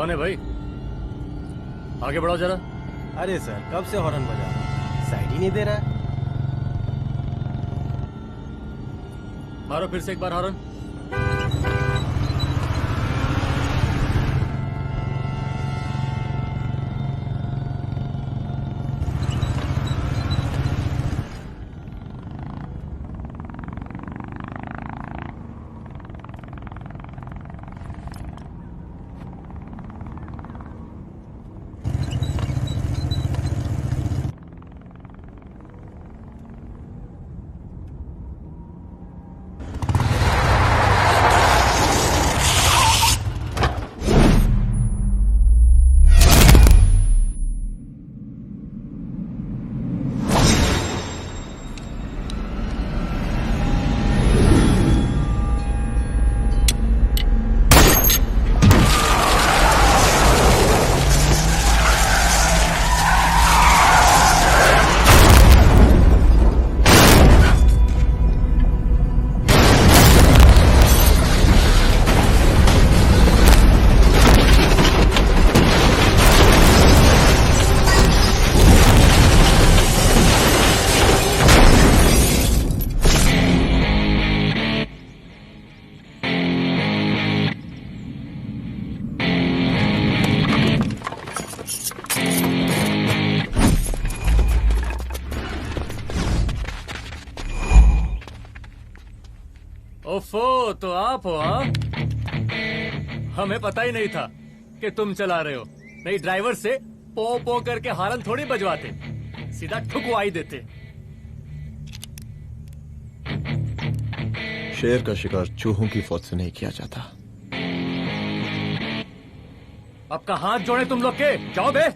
कौन है भाई? आगे बढ़ाओ जरा। अरे सर, कब से हॉर्न बजा रहा हूं, साइड ही नहीं दे रहा है। मारो फिर से एक बार हॉर्न। ओफो, तो आप हो? हाँ, हमें पता ही नहीं था कि तुम चला रहे हो। नहीं, ड्राइवर से पो पो करके हॉर्न थोड़ी बजवाते, सीधा ठुकवाई देते। शेर का शिकार चूहों की फौज से नहीं किया जाता। आपका हाथ जोड़े तुम लोग के, जाओ बे।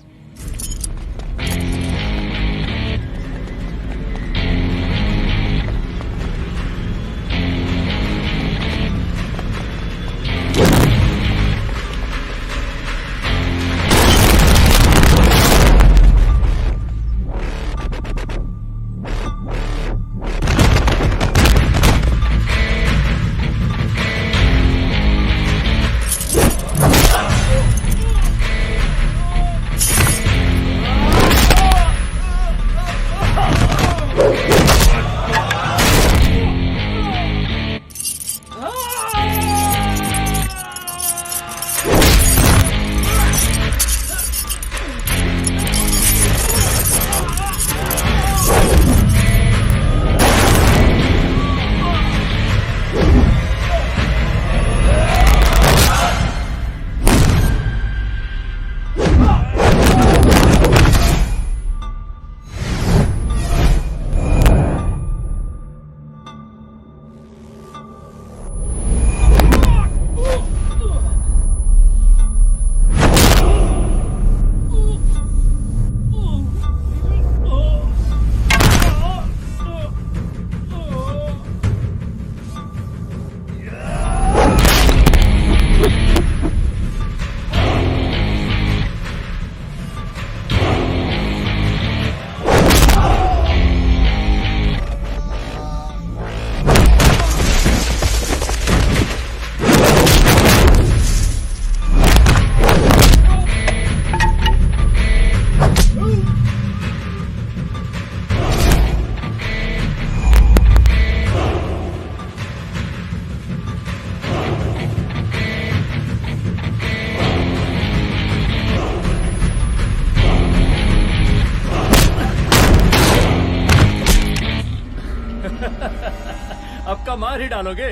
अब का मार ही डालोगे?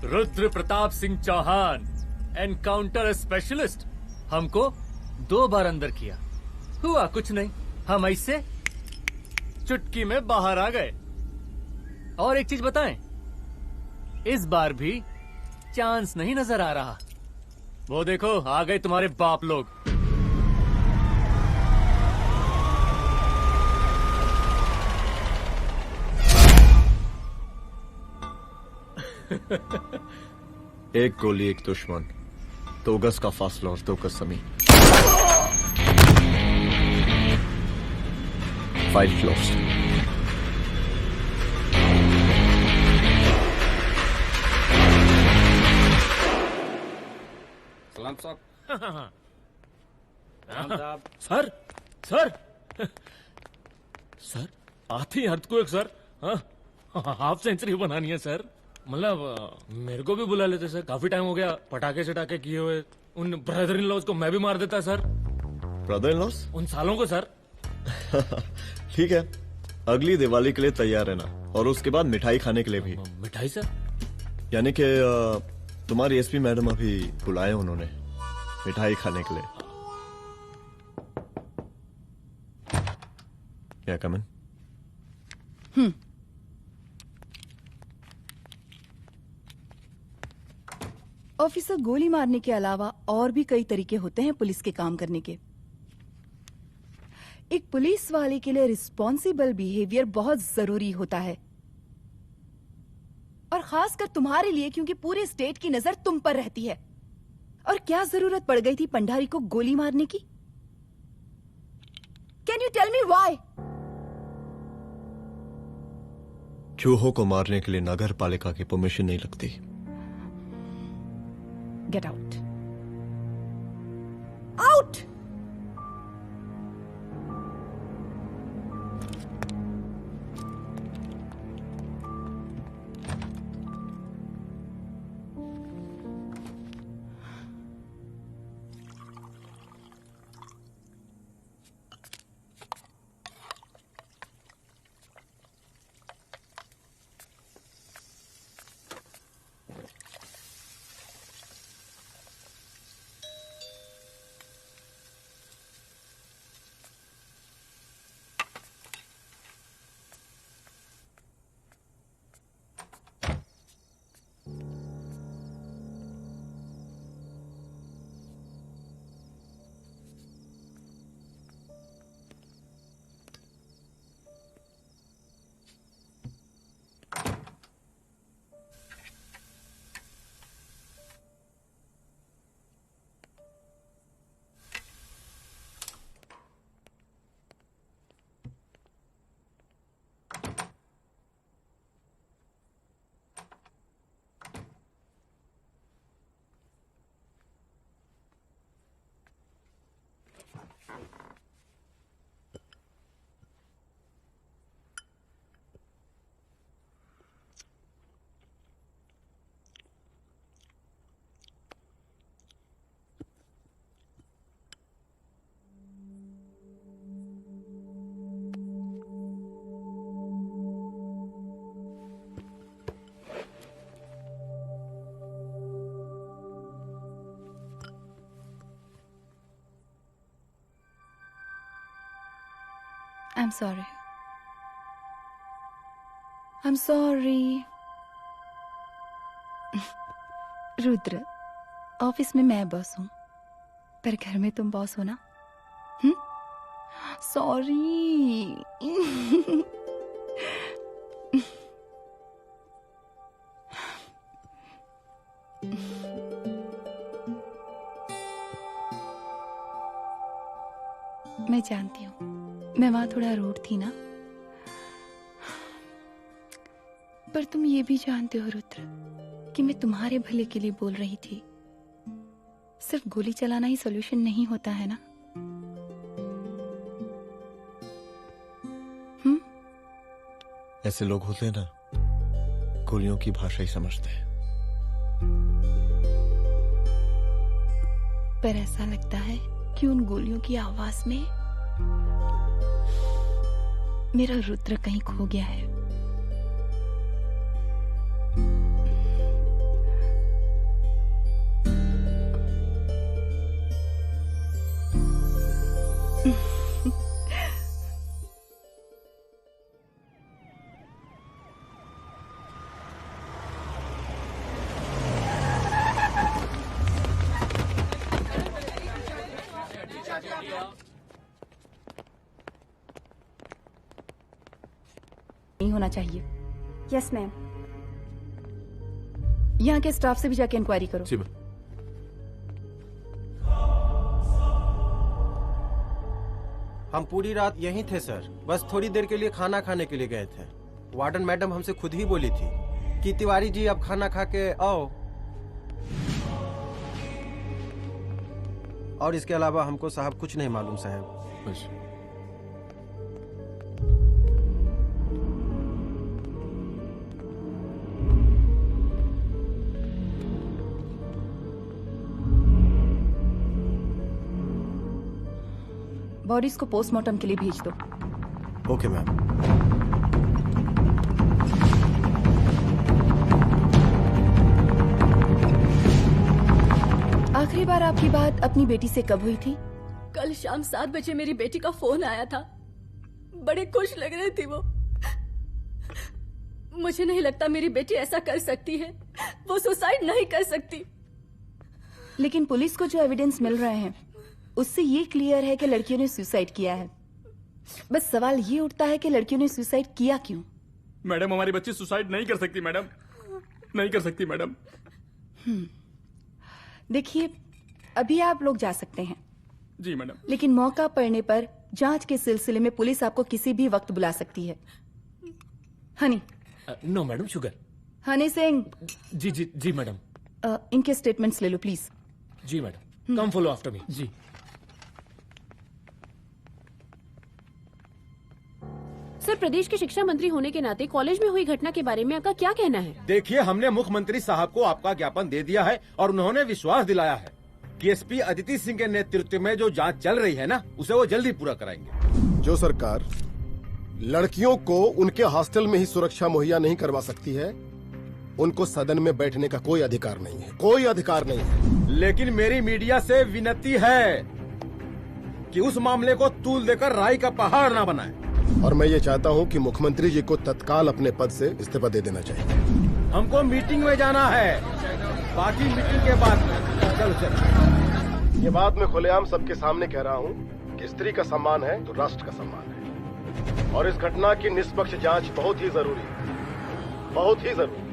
रुद्र प्रताप सिंह चौहान, एनकाउंटर स्पेशलिस्ट, हमको 2 बार अंदर किया, हुआ कुछ नहीं। हम ऐसे चुटकी में बाहर आ गए। और एक चीज बताएं, इस बार भी चांस नहीं नजर आ रहा। वो देखो, आ गए तुम्हारे बाप लोग। एक गोली एक दुश्मन, 2 गज का फासला और 2 गज जमीन। 5 floors। सलाम साहब। सर सर सर आती अर्थक्वेक सर। हाफ सेंचुरी बनानी है सर। मतलब मेरे को भी बुला लेते सर, काफी टाइम हो गया पटाखे चटाखे किए हुए। उन ब्रदर इन लॉज को मैं भी मार देता सर। Brother in loss? उन सालों को सर। ठीक है, अगली दिवाली के लिए तैयार रहना, और उसके बाद मिठाई खाने के लिए भी। मिठाई सर? यानी कि तुम्हारी एसपी मैडम अभी बुलाए उन्होंने मिठाई खाने के लिए। क्या कमन? ऑफिसर, गोली मारने के अलावा और भी कई तरीके होते हैं पुलिस के काम करने के। एक पुलिस वाले के लिए रिस्पॉन्सिबल बिहेवियर बहुत जरूरी होता है, और खासकर तुम्हारे लिए, क्योंकि पूरे स्टेट की नजर तुम पर रहती है। और क्या जरूरत पड़ गई थी पंडारी को गोली मारने की? Can you tell me why? चूहों को मारने के लिए नगर पालिका की परमिशन नहीं लगती। Get out. Out! I'm sorry. I'm sorry. Rudra, office में मैं बॉस हूँ, पर घर में तुम बॉस हो ना? सॉरी। मैं जानती हूँ मैं वहां थोड़ा रूड थी ना, पर तुम ये भी जानते हो रुद्र कि मैं तुम्हारे भले के लिए बोल रही थी। सिर्फ गोली चलाना ही सॉल्यूशन नहीं होता है ना। ऐसे लोग होते हैं ना, गोलियों की भाषा ही समझते हैं। पर ऐसा लगता है कि उन गोलियों की आवाज में मेरा रुद्र कहीं खो गया है। नहीं होना चाहिए। Yes ma'am. यहाँ के स्टाफ से भी जाके इंक्वायरी करो। जी मैम। हम पूरी रात यहीं थे सर, बस थोड़ी देर के लिए खाना खाने के लिए गए थे। वार्डन मैडम हमसे खुद ही बोली थी कि तिवारी जी आप खाना खा के आओ। और इसके अलावा हमको साहब कुछ नहीं मालूम साहब। बस बॉडीज को पोस्टमार्टम के लिए भेज दो। Okay ma'am. आखिरी बार आपकी बात अपनी बेटी से कब हुई थी? कल शाम 7 बजे मेरी बेटी का फोन आया था। बड़ी खुश लग रही थी वो। मुझे नहीं लगता मेरी बेटी ऐसा कर सकती है। वो सुसाइड नहीं कर सकती। लेकिन पुलिस को जो एविडेंस मिल रहे हैं उससे ये क्लियर है कि लड़कियों ने सुसाइड किया है। बस सवाल ये उठता है कि लड़कियों ने सुसाइड किया क्यों? मैडम, हमारी बच्ची सुसाइड नहीं कर सकती मैडम, नहीं कर सकती मैडम। देखिए, अभी आप लोग जा सकते हैं। जी मैडम। लेकिन मौका पड़ने पर जांच के सिलसिले में पुलिस आपको किसी भी वक्त बुला सकती है। Honey. No madam, sugar. Honey Singh. जी जी जी मैडम। इनके स्टेटमेंट्स ले लो प्लीज। जी madam, come follow after me. जी। सर, प्रदेश के शिक्षा मंत्री होने के नाते कॉलेज में हुई घटना के बारे में आपका क्या कहना है? देखिए, हमने मुख्यमंत्री साहब को आपका ज्ञापन दे दिया है और उन्होंने विश्वास दिलाया है कि एसपी अदिति सिंह के नेतृत्व में जो जांच चल रही है ना, उसे वो जल्दी पूरा कराएंगे। जो सरकार लड़कियों को उनके हॉस्टल में ही सुरक्षा मुहैया नहीं करवा सकती है, उनको सदन में बैठने का कोई अधिकार नहीं है, कोई अधिकार नहीं है। लेकिन मेरी मीडिया से विनती है कि उस मामले को तूल देकर राई का पहाड़ ना बनाए। और मैं ये चाहता हूँ कि मुख्यमंत्री जी को तत्काल अपने पद से इस्तीफा दे देना चाहिए। हमको मीटिंग में जाना है, बाकी मीटिंग के बाद। चलो चलो। ये बात मैं खुलेआम सबके सामने कह रहा हूँ कि स्त्री का सम्मान है तो राष्ट्र का सम्मान है, और इस घटना की निष्पक्ष जांच बहुत ही जरूरी है, बहुत ही जरूरी।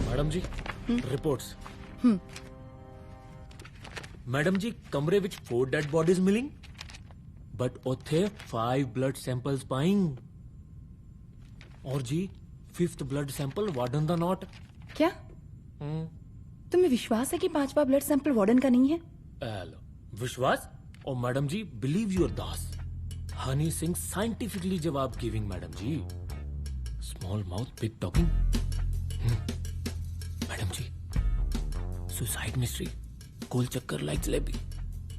मैडम जी, रिपोर्ट्स। मैडम जी, कमरे विच 4 डेड बॉडीज मिलिंग, बट उथे 5 ब्लड सैंपल्स पाइंग। और जी 5th ब्लड सैंपल वार्डन दा नॉट। क्या तुम्हें विश्वास है कि 5वां ब्लड सैंपल वार्डन का नहीं है? विश्वास? और मैडम जी, बिलीव योर दास, हनी सिंह साइंटिफिकली जवाब giving. Madam ji, small mouth big talking. Madam ji, suicide mystery, गोल चक्कर लाइक जलेबी।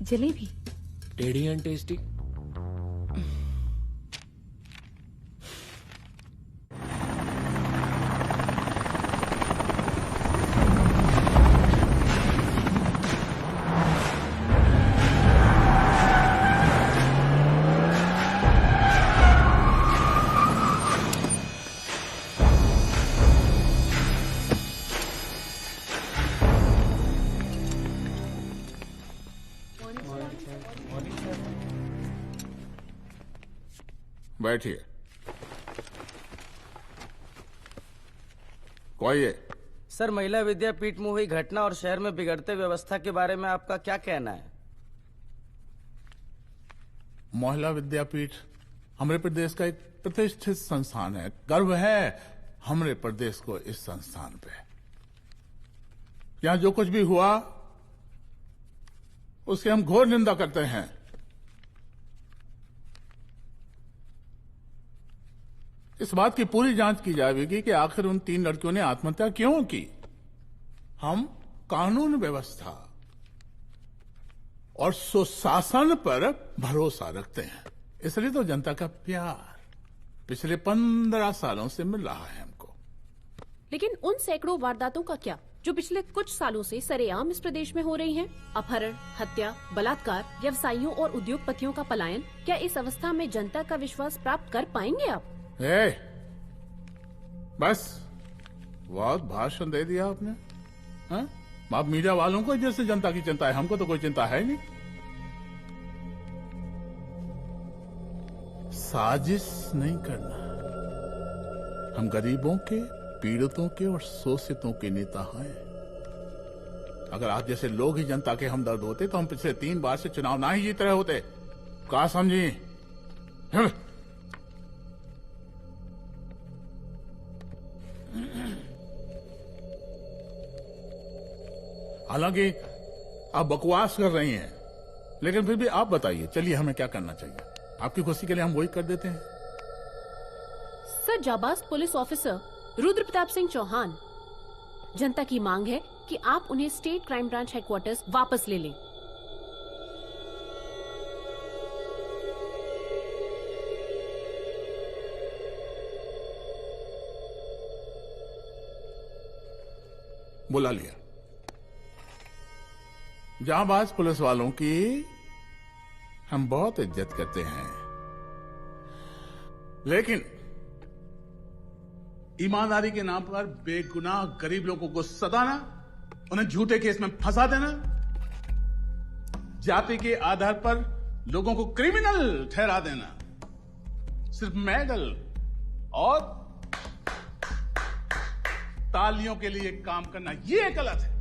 जलेबी? टेढ़ी एंड टेस्टी। बैठिए। कोई सर, महिला विद्यापीठ में हुई घटना और शहर में बिगड़ते व्यवस्था के बारे में आपका क्या कहना है? महिला विद्यापीठ हमारे प्रदेश का एक प्रतिष्ठित संस्थान है। गर्व है हमारे प्रदेश को इस संस्थान पे। यहां जो कुछ भी हुआ उसकी हम घोर निंदा करते हैं। इस बात की पूरी जांच की जाएगी कि आखिर उन 3 लड़कियों ने आत्महत्या क्यों की। हम कानून व्यवस्था और सुशासन पर भरोसा रखते हैं, इसलिए तो जनता का प्यार पिछले 15 सालों से मिल रहा है हमको। लेकिन उन सैकड़ों वारदातों का क्या जो पिछले कुछ सालों से सरेआम इस प्रदेश में हो रही हैं? अपहरण, हत्या, बलात्कार, व्यवसायियों और उद्योगपतियों का पलायन। क्या इस अवस्था में जनता का विश्वास प्राप्त कर पाएंगे आप? बस बहुत भाषण दे दिया आपने। हाँ? आप मीडिया वालों को जैसे जनता की चिंता है, हमको तो कोई चिंता है नहीं। साजिश नहीं करना। हम गरीबों के, पीड़ितों के और शोषितों के नेता हैं। अगर आप जैसे लोग ही जनता के हमदर्द होते तो हम पिछले 3 बार से चुनाव ना ही जीत रहे होते। क्या समझी? हालांकि आप बकवास कर रही हैं, लेकिन फिर भी आप बताइए, चलिए हमें क्या करना चाहिए? आपकी खुशी के लिए हम वही कर देते हैं। सर, जाबाज पुलिस ऑफिसर रुद्र प्रताप सिंह चौहान, जनता की मांग है कि आप उन्हें स्टेट क्राइम ब्रांच हेडक्वार्टर्स वापस ले लें। बुला लिया। जाबाज पुलिस वालों की हम बहुत इज्जत करते हैं, लेकिन ईमानदारी के नाम पर बेगुनाह गरीब लोगों को सताना, उन्हें झूठे केस में फंसा देना, जाति के आधार पर लोगों को क्रिमिनल ठहरा देना, सिर्फ मेडल और तालियों के लिए काम करना, ये गलत है।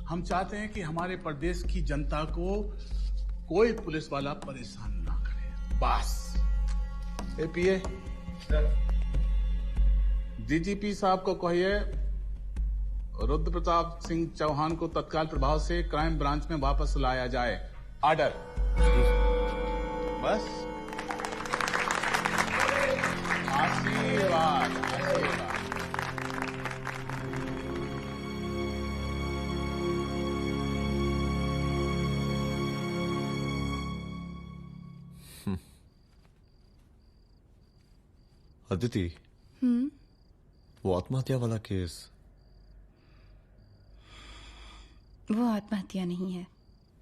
हम चाहते हैं कि हमारे प्रदेश की जनता को कोई पुलिस वाला परेशान ना करे, बस। एपीए डीजीपी साहब को कहिए रुद्र प्रताप सिंह चौहान को तत्काल प्रभाव से क्राइम ब्रांच में वापस लाया जाए। ऑर्डर। बस। आशीर्वाद, आशीर्वाद। अदिति, वो आत्महत्या वाला केस, वो आत्महत्या नहीं है।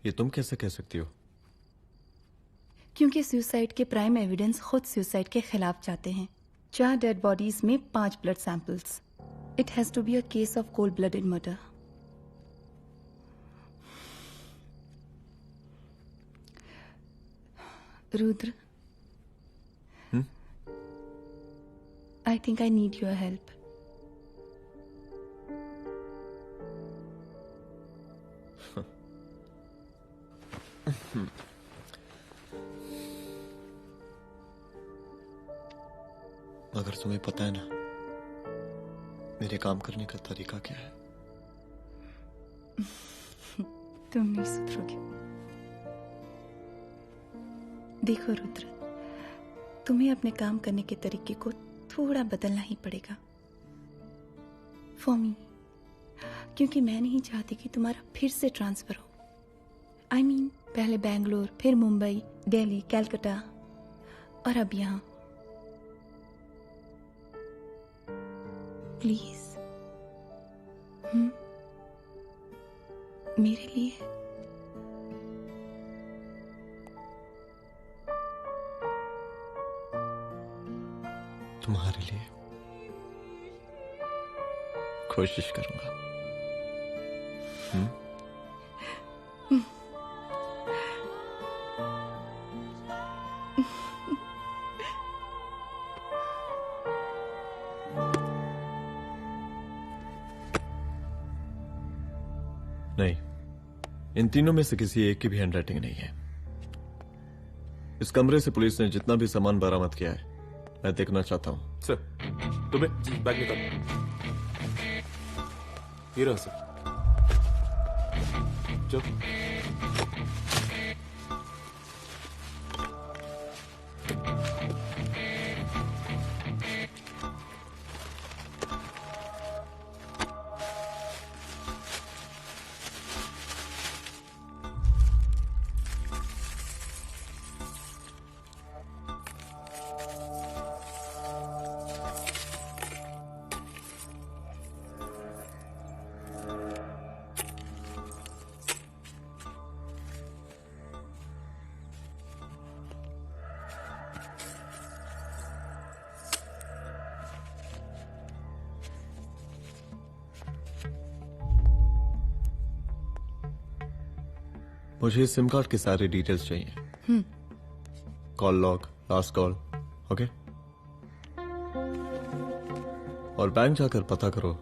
ये तुम कैसे कह सकती हो? क्योंकि सुसाइड के प्राइम एविडेंस खुद सुसाइड के खिलाफ जाते हैं। 4 डेड बॉडीज में 5 blood samples. It has to be a case of cold blooded murder. Rudra, I think I need your help. मगर तुम्हें पता है ना मेरे काम करने का तरीका क्या है? तुम नहीं सुधरोगे। देखो रुद्र, तुम्हें अपने काम करने के तरीके को थोड़ा बदलना ही पड़ेगा फॉर मी, क्योंकि मैं नहीं चाहती कि तुम्हारा फिर से ट्रांसफर हो। I mean, पहले बैंगलोर, फिर मुंबई, दिल्ली, कलकत्ता और अब यहां। प्लीज मेरे लिए। तुम्हारे लिए कोशिश करूंगा। नहीं, इन तीनों में से किसी एक की भी हैंडराइटिंग नहीं है। इस कमरे से पुलिस ने जितना भी सामान बरामद किया है मैं देखना चाहता हूं। सर, तुम्हें बैग निकाल। ये रहा सर। चल। मुझे सिम कार्ड के सारे डिटेल्स चाहिए। Call log, last call, okay? और बैंक जाकर पता करो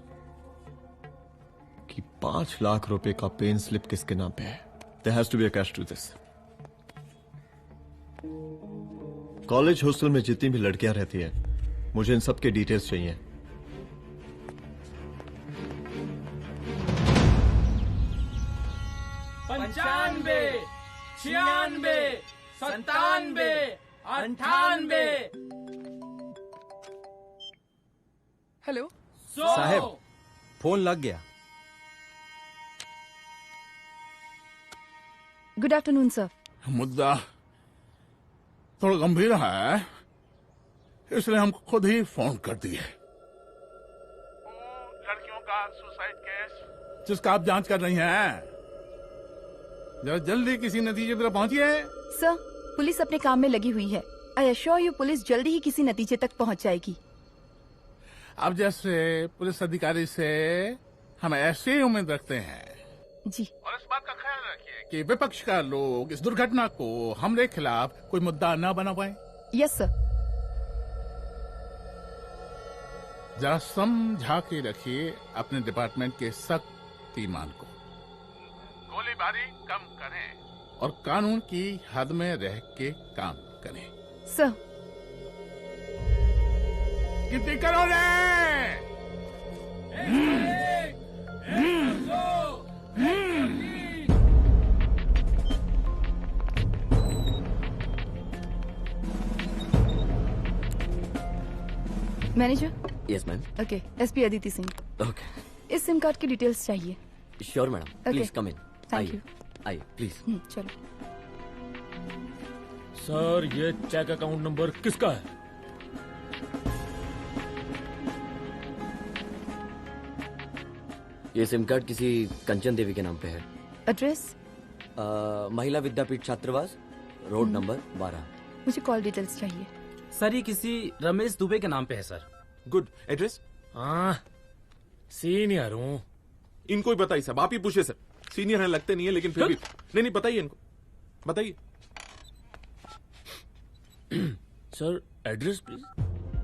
कि 5 लाख रुपए का पेन स्लिप किसके नाम पे है। There has to be a cash to this. College hostel में जितनी भी लड़कियां रहती हैं, मुझे इन सब के डिटेल्स चाहिए। पंचानवे, 96, 97, 98। हेलो साहब, फोन लग गया। Good afternoon sir. मुद्दा थोड़ा गंभीर है, इसलिए हम खुद ही फोन कर दिए। लड़कियों का सुसाइड केस जिसका आप जांच कर रही हैं, जरा जल्दी किसी नतीजे पर पहुंचिए। सर, पुलिस अपने काम में लगी हुई है। आई एश्योर यू पुलिस जल्दी ही किसी नतीजे तक पहुंच जाएगी। अब जैसे पुलिस अधिकारी से हम ऐसे ही उम्मीद रखते हैं जी। और इस बात का ख्याल रखिए कि विपक्ष का लोग इस दुर्घटना को हमरे खिलाफ कोई मुद्दा न बना पाए। Yes sir. जरा समझा के रखिए अपने डिपार्टमेंट के शक्तिमान को। गोलीबारी कम करें और कानून की हद में रह के काम करें। सर। कितनी करोगे? Manager. Yes ma'am. Okay, SP Aditi Singh. Okay. इस सिम कार्ड की डिटेल्स चाहिए। Sure madam, please come in. Thank you. आइए प्लीज। चलो। सर, ये चेक अकाउंट नंबर किसका है? ये सिम कार्ड किसी कंचन देवी के नाम पे है। एड्रेस? महिला विद्यापीठ छात्रावास, रोड नंबर 12। मुझे कॉल डिटेल्स चाहिए। सर, ये किसी रमेश दुबे के नाम पे है सर। गुड। एड्रेस? हाँ, सीनियर हूँ। इनको ही बताइए साहब, आप ही पूछे सर। सीनियर हैं लगते नहीं है, लेकिन फिर भी नहीं बताइए इनको, बताइए। Sir, address please.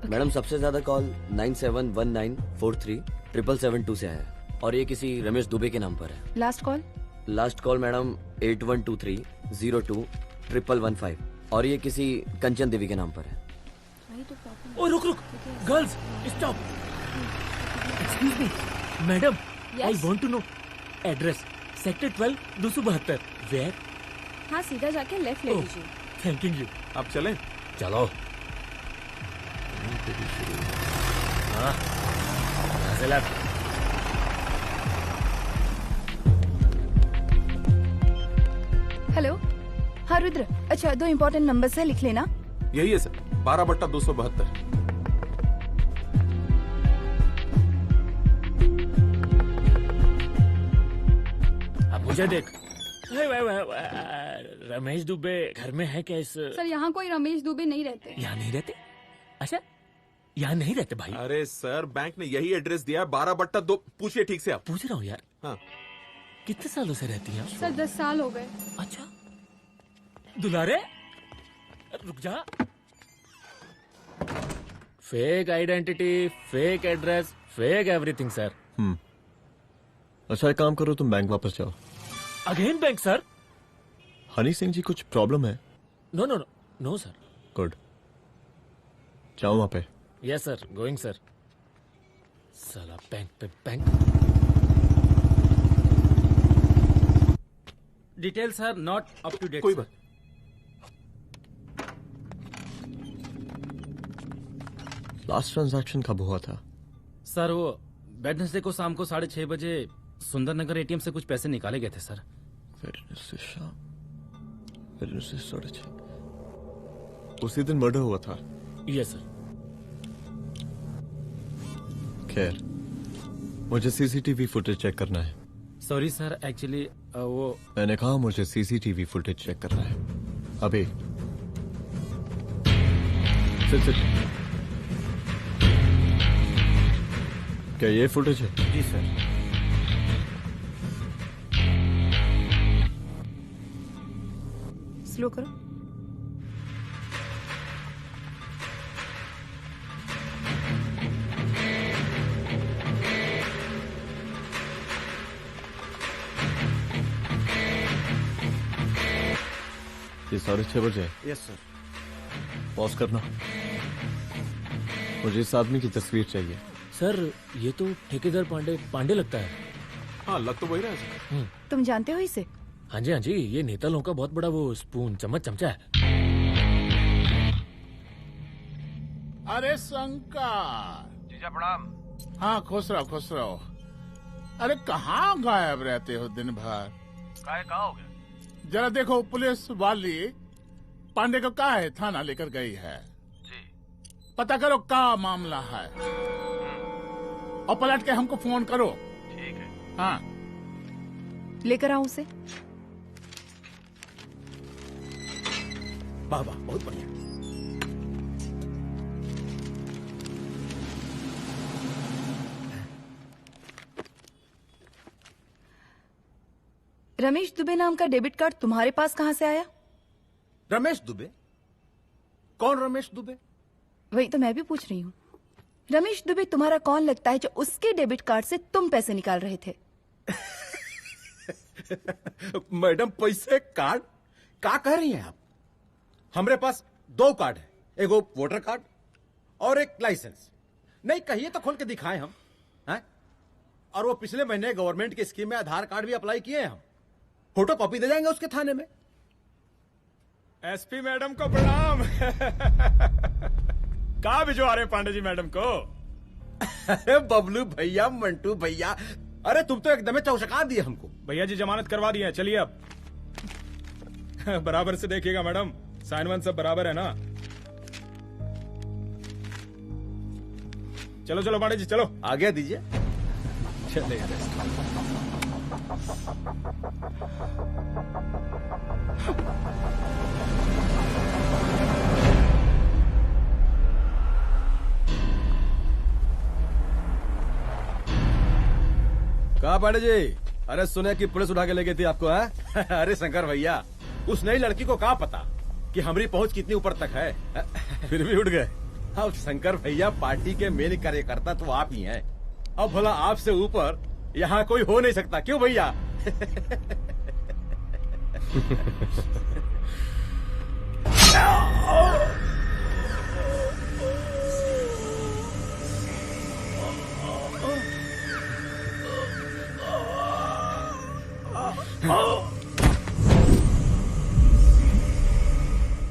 मैडम, सबसे ज्यादा कॉल 9719437772 से आया है और ये किसी रमेश दुबे के नाम पर है। Last call? Last call madam 8123021115 और ये किसी कंचन देवी के नाम पर है। ओ रुक, girls stop. Excuse me madam, I want to know address. Sector 12 272। Where? हाँ, सीधा जाके लेफ्ट ले लीजिए। Thank you. आप चलें? चलो। हाँ, यहाँ से लेफ्ट। हेलो। हाँ रुद्र, अच्छा 2 इम्पोर्टेंट नंबर है, लिख लेना। यही है सर, 12/272। अब मुझे देख। रमेश दुबे घर में है क्या? इस सर, यहाँ कोई रमेश दुबे नहीं रहते। यहाँ नहीं रहते? अच्छा, यहाँ नहीं रहते भाई। अरे सर, बैंक ने यही एड्रेस दिया है, 12/2। पूछिए ठीक से आप। पूछ रहा हूँ यार। हाँ। कितने सालों से रहती हैं? सर 10 साल हो गए। अच्छा दुलारे रुक जा। Fake identity, fake address, fake everything sir. अच्छा एक काम करो, तुम बैंक वापस जाओ। Again bank sir? Honey Singh ji कुछ प्रॉब्लम है? No no no no sir. Good, जाओ वहां पे। Yes sir, going sir. साला बैंक पे bank. Details are not up to date. कोई बात। लास्ट ट्रांजैक्शन कब हुआ था? सर वो वेडनेसडे को शाम को 6:30 बजे सुंदरनगर एटीएम से कुछ पैसे निकाले गए थे सर। वेडनेसडे शाम, वेडनेसडे 6:30। उसी दिन मर्डर हुआ था? Yes sir. खैर, मुझे सीसीटीवी फुटेज चेक करना है। सॉरी सर, एक्चुअली वो मैंने कहा मुझे सीसीटीवी फुटेज चेक करना है अभी। सिट। क्या ये फुटेज है? जी सर। स्लो करो। ये 6:30 बजे। Yes sir. पॉज करना। मुझे इस आदमी की तस्वीर चाहिए। सर ये तो ठेकेदार पांडे लगता है। हाँ लग तो वही रहा है सर। तुम जानते हो इसे? हाँ जी, ये नेता लोगों का बहुत बड़ा वो स्पून चमचा है। अरे शंकर। जीजा प्रणाम। हाँ खुश रहो। अरे कहाँ गायब रहते हो दिन भर? कहाँ हो गए? जरा देखो पुलिस वाली पांडे को कहा है थाना लेकर गई है। जी। पता करो क्या मामला है और पलट के हमको फोन करो। ठीक है। हाँ लेकर आऊं उसे? वाह बहुत बढ़िया। रमेश दुबे नाम का डेबिट कार्ड तुम्हारे पास कहां से आया? रमेश दुबे? कौन रमेश दुबे? वही तो मैं भी पूछ रही हूँ। रमेश दुबे तुम्हारा कौन लगता है जो उसके डेबिट कार्ड से तुम पैसे निकाल रहे थे? मैडम पैसे कार्ड क्या कह रही हैं आप? हमारे पास 2 कार्ड है, एक वो वोटर कार्ड और एक लाइसेंस। नहीं कहिए तो खोल के दिखाएं हम हैं? और वो पिछले महीने गवर्नमेंट की स्कीम में आधार कार्ड भी अप्लाई किए हैं हम। फोटो कॉपी दे जाएंगे उसके थाने में। एसपी मैडम को प्रणाम। कहाँ भिजवा रहे पांडे जी मैडम को? अरे बबलू भैया, मंटू भैया, अरे तुम तो एकदम चौचका दिए हमको। भैया जी जमानत करवा दी है, चलिए अब। बराबर से देखिएगा मैडम, साइन वन सब बराबर है ना? चलो पांडे जी चलो। आगे दीजिए। चले कहा पांडे जी? अरे सुने कि पुलिस उठा के ले गई थी आपको है? अरे शंकर भैया, उस नई लड़की को क्या पता कि हमारी पहुंच कितनी ऊपर तक है। फिर भी उठ गए। अब शंकर भैया पार्टी के मेन कार्यकर्ता तो आप ही हैं। अब भला आपसे ऊपर यहाँ कोई हो नहीं सकता, क्यों भैया?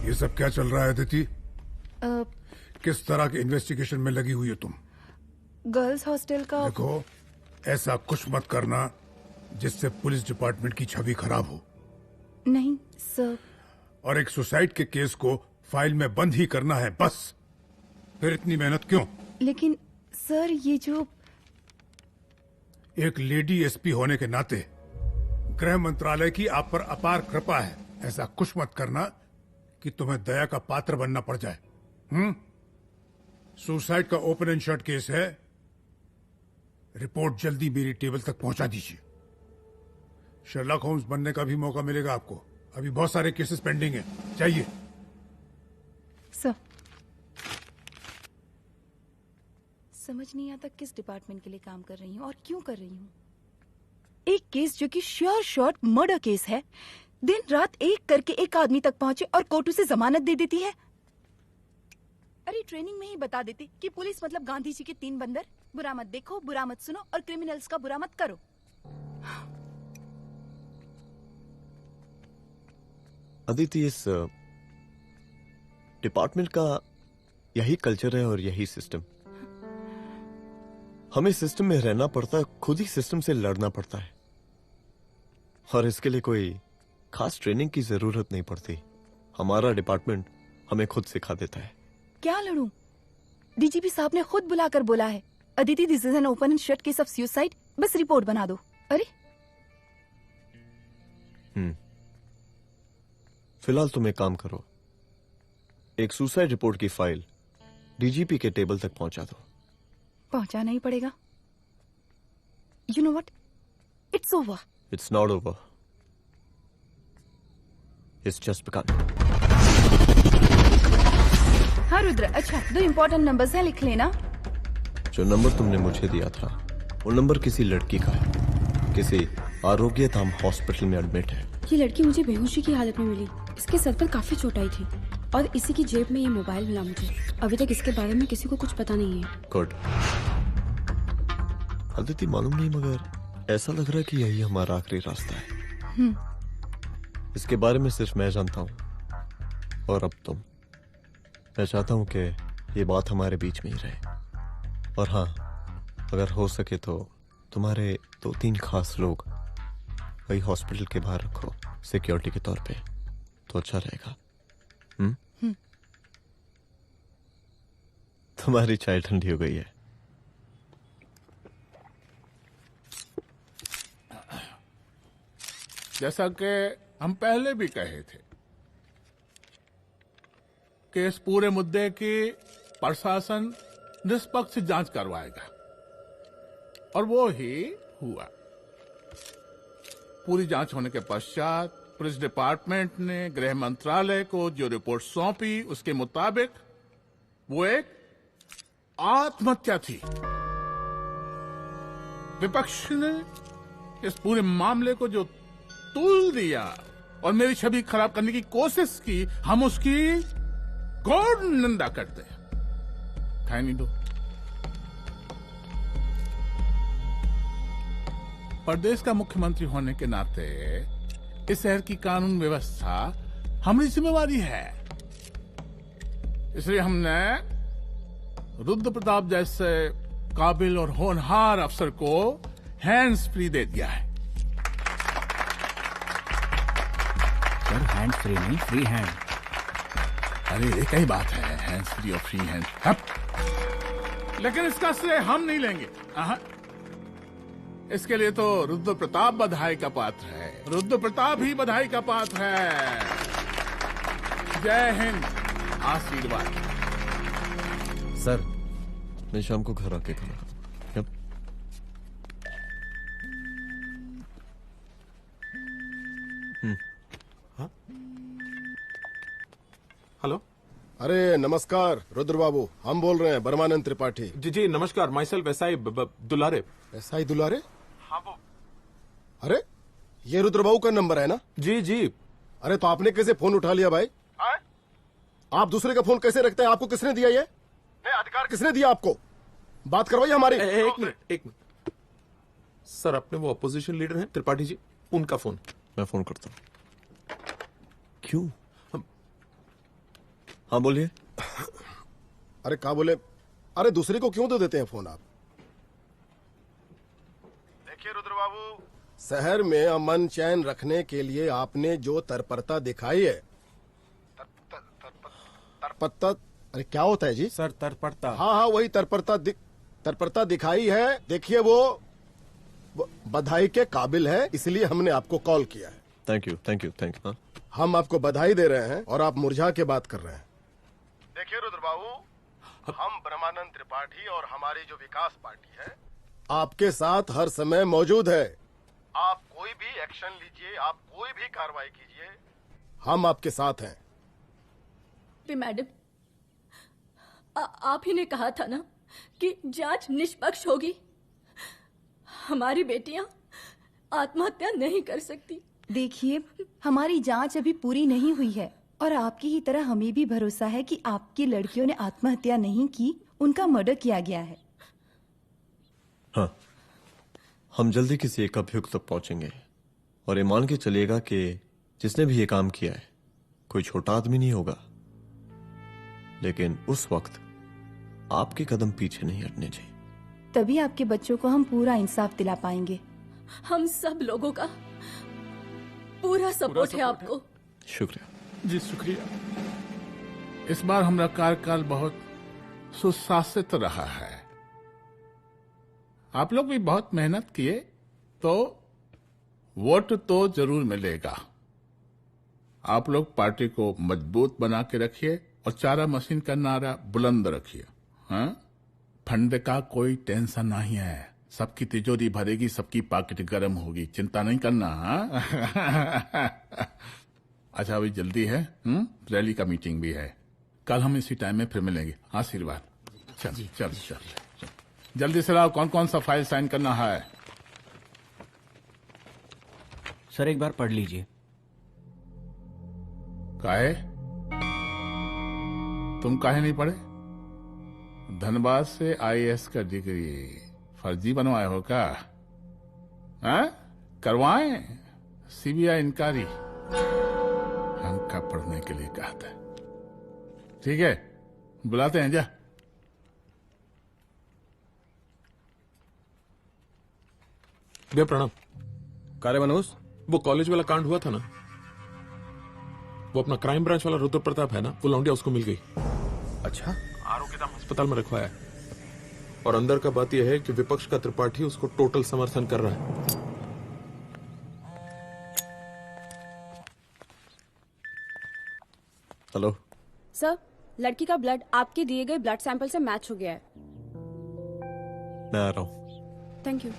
ये सब क्या चल रहा है अदिति? किस तरह के इन्वेस्टिगेशन में लगी हुई है तुम? गर्ल्स हॉस्टल का। देखो ऐसा कुछ मत करना जिससे पुलिस डिपार्टमेंट की छवि खराब हो। नहीं सर। और एक सुसाइड के केस को फाइल में बंद ही करना है बस। फिर इतनी मेहनत क्यों? लेकिन सर ये जो एक लेडी एसपी होने के नाते गृह मंत्रालय की आप पर अपार कृपा है। ऐसा कुछ मत करना कि तुम्हें दया का पात्र बनना पड़ जाए। सुसाइड का ओपन एंड शट केस है। रिपोर्ट जल्दी मेरी टेबल तक पहुंचा दीजिए। शर्लॉक होम्स बनने का भी मौका मिलेगा आपको। अभी बहुत सारे केसेस पेंडिंग हैं। चाहिए सर। समझ नहीं आता किस डिपार्टमेंट के लिए काम कर रही हूँ और क्यों कर रही हूँ। एक केस जो कि श्योर शॉट मर्डर केस है, दिन रात एक करके एक आदमी तक पहुंचे और कोर्ट उसे जमानत दे देती है। अरे ट्रेनिंग में ही बता देती कि पुलिस मतलब गांधी जी के 3 बंदर, बुरा मत देखो, बुरा मत सुनो और क्रिमिनल्स का बुरा मत करो। अदिति, इस डिपार्टमेंट का यही कल्चर है और यही सिस्टम। हमें सिस्टम में रहना पड़ता है, खुद ही सिस्टम से लड़ना पड़ता है और इसके लिए कोई खास ट्रेनिंग की जरूरत नहीं पड़ती। हमारा डिपार्टमेंट हमें खुद सिखा देता है। क्या लड़ूं? डीजीपी साहब ने खुद बुलाकर बोला है, Aditi this is an open and shut case of suicide, बस रिपोर्ट बना दो। अरे फिलहाल तुम एक काम करो, एक सुसाइड रिपोर्ट की फाइल डीजीपी के टेबल तक पहुंचा दो। पहुंचाना ही पड़ेगा। You know what, it's over. It's not over, it's just begun. हाँ रुद्र, अच्छा 2 इम्पोर्टेंट नंबर्स हैं, लिख लेना। जो नंबर तुमने मुझे दिया था वो नंबर किसी लड़की का है, किसी आरोग्य धाम हॉस्पिटल में एडमिट है। ये लड़की मुझे बेहोशी की हालत में मिली। इसके सर पर काफी चोट आई थी और इसी की जेब में ये मोबाइल मिला मुझे। अभी तक इसके बारे में किसी को कुछ पता नहीं है। गुड। अदिति मालूम नहीं, मगर ऐसा लग रहा है कि यही हमारा आखिरी रास्ता है। इसके बारे में सिर्फ मैं जानता हूँ और अब तुम। मैं चाहता हूँ कि ये बात हमारे बीच में ही रहे। और हाँ, अगर हो सके तो तुम्हारे 2-3 खास लोग वही हॉस्पिटल के बाहर रखो सिक्योरिटी के तौर पे, तो अच्छा रहेगा। तुम्हारी चाय ठंडी हो गई है। जैसा कि हम पहले भी कहे थे कि इस पूरे मुद्दे की प्रशासन निष्पक्ष जांच करवाएगा, और वो ही हुआ। पूरी जांच होने के पश्चात पुलिस डिपार्टमेंट ने गृह मंत्रालय को जो रिपोर्ट सौंपी, उसके मुताबिक वो एक आत्महत्या थी। विपक्ष ने इस पूरे मामले को जो तुल दिया और मेरी छवि खराब करने की कोशिश की, हम उसकी घोर निंदा करते हैं। खाए नहीं दो। प्रदेश का मुख्यमंत्री होने के नाते इस शहर की कानून व्यवस्था हमारी जिम्मेवारी है। इसलिए हमने रुद्र प्रताप जैसे काबिल और होनहार अफसर को हैंड्स फ्री दे दिया है। सर, हैंड्स फ्री नहीं, फ्री हैंड। अरे एक ही बात है, हैंड्स फ्री और फ्री हैंड। लेकिन इसका श्रेय हम नहीं लेंगे। इसके लिए तो रुद्र प्रताप बधाई का पात्र है। रुद्र प्रताप ही बधाई का पात्र है। जय हिंद। आशीर्वाद। सर, मैं शाम को घर आके खाना। हेलो। अरे नमस्कार रुद्र बाबू, हम बोल रहे हैं ब्रह्मानंद त्रिपाठी। जी जी नमस्कार। माइसेल्फ एसआई दुलारे। एसआई दुलारे? हाँ वो। अरे ये रुद्र बाबू का नंबर है ना? जी जी। अरे तो आपने कैसे फोन उठा लिया भाई? आप दूसरे का फोन कैसे रखते हैं? आपको किसने दिया ये? नहीं, अधिकार किसने दिया आपको? बात करवाइए हमारी। एक मिनट। सर, अपने वो अपोजिशन लीडर हैं त्रिपाठी जी, उनका फोन। मैं फोन करता हूँ। क्यों? हाँ बोलिए। अरे क्या बोले? अरे दूसरे को क्यों दे देते हैं फोन आप? देखिए रुद्र बाबू, शहर में अमन चैन रखने के लिए आपने जो तत्परता दिखाई है, तत्परता, अरे क्या होता है जी? सर तत्परता। हाँ वही तत्परता दिखाई है। देखिए वो बधाई के काबिल है, इसलिए हमने आपको कॉल किया है। Thank you. हम आपको बधाई दे रहे हैं और आप मुरझा के बात कर रहे हैं। देखिए रुद्र बाबू, हम ब्रह्मानंद त्रिपाठी और हमारी जो विकास पार्टी है आपके साथ हर समय मौजूद है। आप कोई भी एक्शन लीजिए, आप कोई भी कार्रवाई कीजिए, हम आपके साथ हैं। मैडम, आप ही ने कहा था ना कि जांच निष्पक्ष होगी। हमारी बेटियां आत्महत्या नहीं कर सकती। देखिए, हमारी जांच अभी पूरी नहीं हुई है और आपकी ही तरह हमें भी भरोसा है कि आपकी लड़कियों ने आत्महत्या नहीं की, उनका मर्डर किया गया है। हाँ, हम जल्दी किसी एक अभियुक्त तक पहुंचेंगे और ये मान के चलिएगा कि जिसने भी ये काम किया है कोई छोटा आदमी नहीं होगा। लेकिन उस वक्त आपके कदम पीछे नहीं हटने चाहिए। तभी आपके बच्चों को हम पूरा इंसाफ दिला पाएंगे। हम सब लोगों का पूरा सपोर्ट है आपको। शुक्रिया जी, शुक्रिया। इस बार हमारा कार्यकाल बहुत सुशासित रहा है। आप लोग भी बहुत मेहनत किए तो वोट तो जरूर मिलेगा। आप लोग पार्टी को मजबूत बना के रखिए और चारा मशीन का नारा बुलंद रखिए। हाँ, फंड का कोई टेंशन नहीं है। सबकी तिजोरी भरेगी, सबकी पॉकेट गर्म होगी, चिंता नहीं करना। हाँ? अच्छा, अभी जल्दी है। रैली का मीटिंग भी है। कल हम इसी टाइम में फिर मिलेंगे। आशीर्वाद। चल जल्दी से लाओ। कौन कौन सा फाइल साइन करना है? सर एक बार पढ़ लीजिए। काहे? तुम काहे नहीं पढ़े? धनबाद से आईएएस का डिग्री फर्जी बनवाए हो क्या? हाँ? करवाएं सीबीआई इंक्वायरी। हमका पढ़ने के लिए कहा था। ठीक है, बुलाते हैं। जा। भैया प्रणाम। कार्य मनोज, वो कॉलेज वाला कांड हुआ था ना, वो अपना क्राइम ब्रांच वाला रुद्र प्रताप है ना, वो लौंडिया उसको मिल गई। अच्छा? आरोग्यधाम अस्पताल में रखवाया है। और अंदर का बात यह है कि विपक्ष का त्रिपाठी उसको टोटल समर्थन कर रहा है। हेलो सर, लड़की का ब्लड आपके दिए गए ब्लड सैंपल से मैच हो गया है। मैं आ रहा हूँ। Thank you.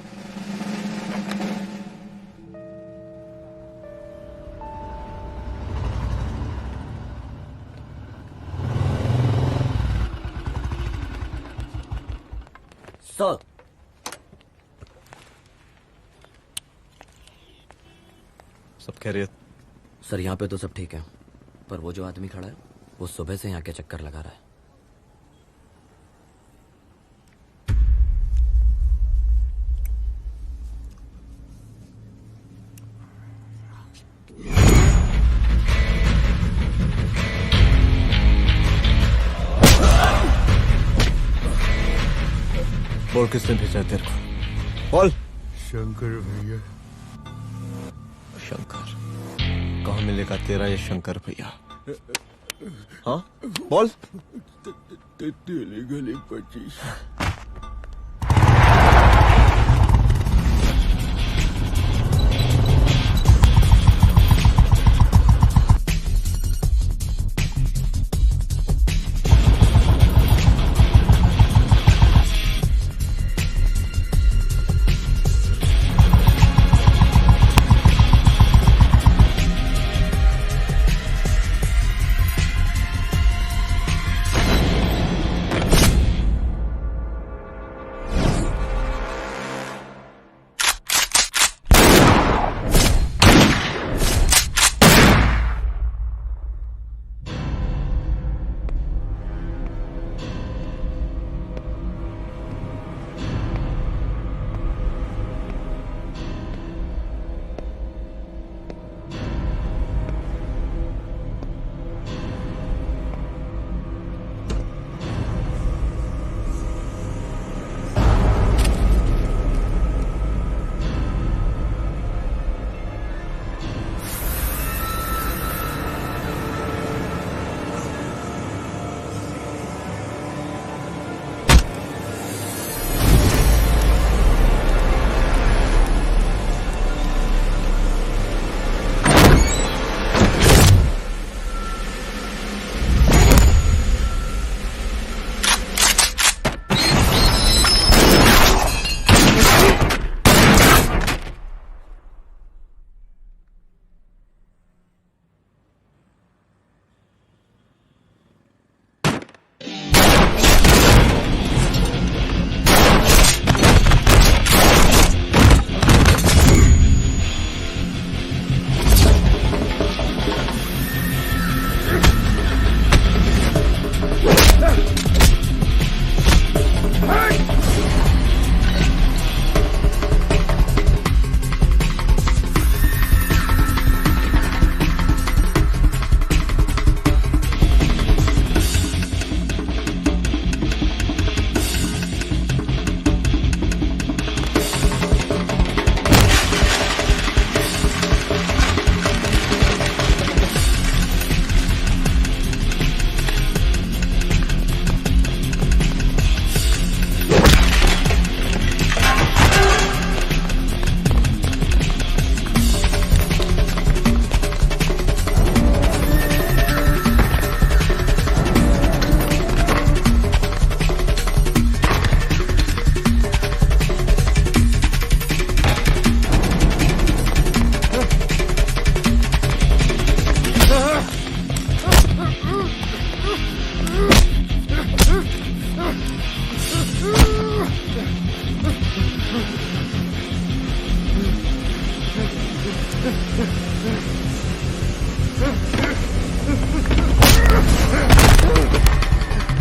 सर, सब खैरियत? सर यहाँ पे तो सब ठीक है, पर वो जो आदमी खड़ा है वो सुबह से यहाँ के चक्कर लगा रहा है। बोल किसने भेजा है तेरे को? बोल। शंकर भैया। शंकर? कहाँ मिलेगा तेरा ये शंकर भैया? हाँ बोल। गली 25।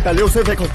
पहले उसे देखो।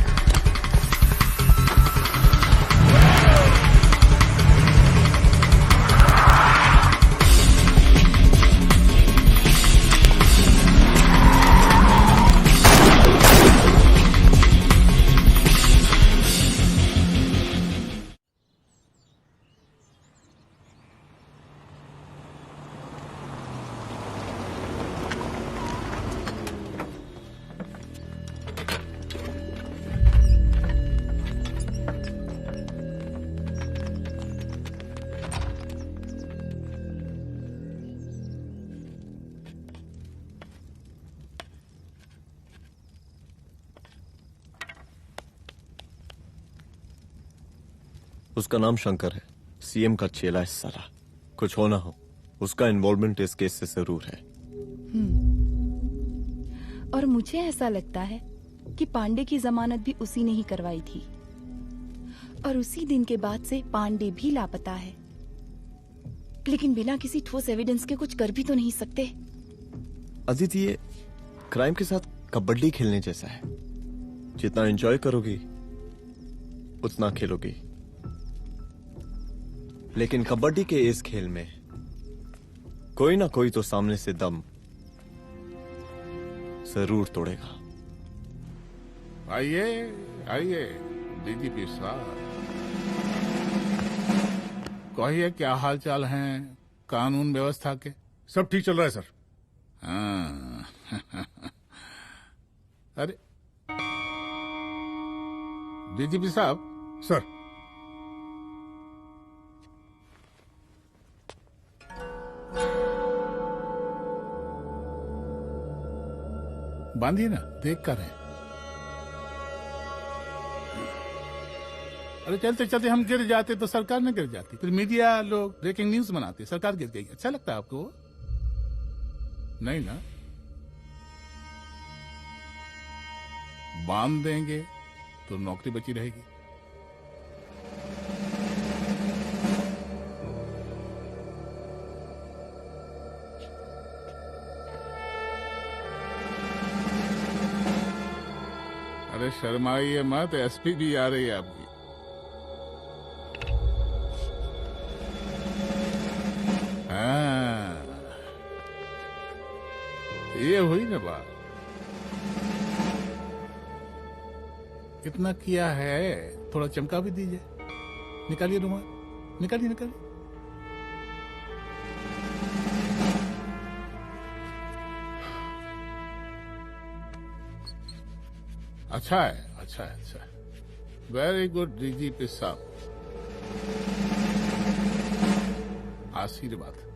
उसका नाम शंकर है, सीएम का चेला है साला। कुछ हो ना हो, उसका इन्वॉल्वमेंट इस केस से जरूर है। और मुझे ऐसा लगता है कि पांडे की जमानत भी उसी ने ही करवाई थी, और उसी दिन के बाद से पांडे भी लापता है। लेकिन बिना किसी ठोस एविडेंस के कुछ कर भी तो नहीं सकते। अदिति, ये क्राइम के साथ कबड्डी खेलने जैसा है। जितना एंजॉय करोगी उतना खेलोगी, लेकिन कबड्डी के इस खेल में कोई ना कोई तो सामने से दम जरूर तोड़ेगा। आइए आइए डीजीपी साहब, कहिए क्या हाल चाल हैं कानून व्यवस्था के? सब ठीक चल रहा है सर। हाँ। अरे डीजीपी साहब। सर, बांधिए ना, देख कर है। अरे चलते चलते हम गिर जाते तो सरकार न गिर जाती, फिर मीडिया लोग ब्रेकिंग न्यूज बनाते, सरकार गिर गई। अच्छा लगता है आपको? नहीं ना? बांध देंगे तो नौकरी बची रहेगी। अरे शर्माइए मत, एसपी भी आ रही है आपकी। हाँ, ये हुई ना बात। कितना किया है, थोड़ा चमका भी दीजिए। निकालिए रुमाल, निकालिए निकालिए। अच्छा है, अच्छा है, अच्छा है। वेरी गुड डीजीपी साहब, आशीर्वाद।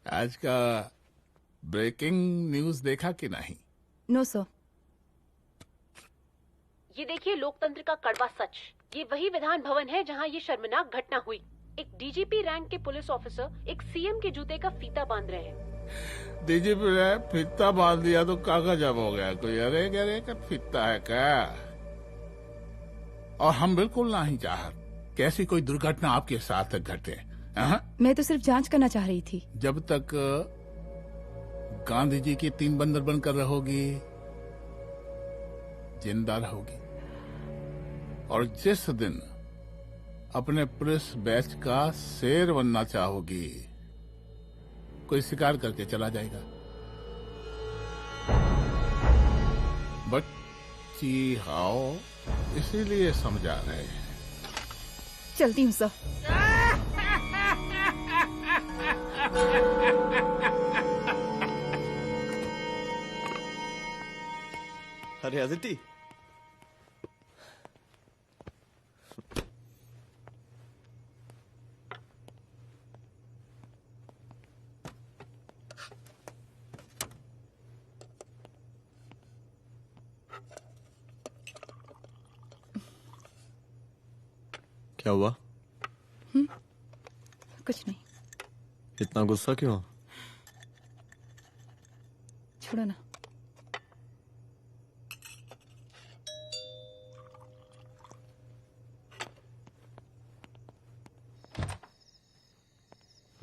आज का ब्रेकिंग न्यूज देखा कि नहीं? No sir. ये देखिए लोकतंत्र का कड़वा सच। ये वही विधान भवन है जहां ये शर्मनाक घटना हुई। एक डीजीपी रैंक के पुलिस ऑफिसर एक सीएम के जूते का फीता बांध रहे हैं। डीजीपी ने फीता बांध दिया तो कागज अब हो गया कोई? अरे गरे का फीता है क्या? और हम बिल्कुल नहीं चाहते कि ऐसी कोई दुर्घटना आपके साथ घटे। मैं तो सिर्फ जांच करना चाह रही थी। जब तक गांधी जी की 3 बंदर बनकर रहोगी, जिंदा रहोगी। और जिस दिन अपने पुलिस बैच का शेर बनना चाहोगी, कोई शिकार करके चला जाएगा। बच्ची हाओ, इसीलिए समझा रहे हैं। चलती हूँ सर। अरे अदिति, क्या हुआ? कुछ नहीं। इतना गुस्सा क्यों? छोड़ो ना।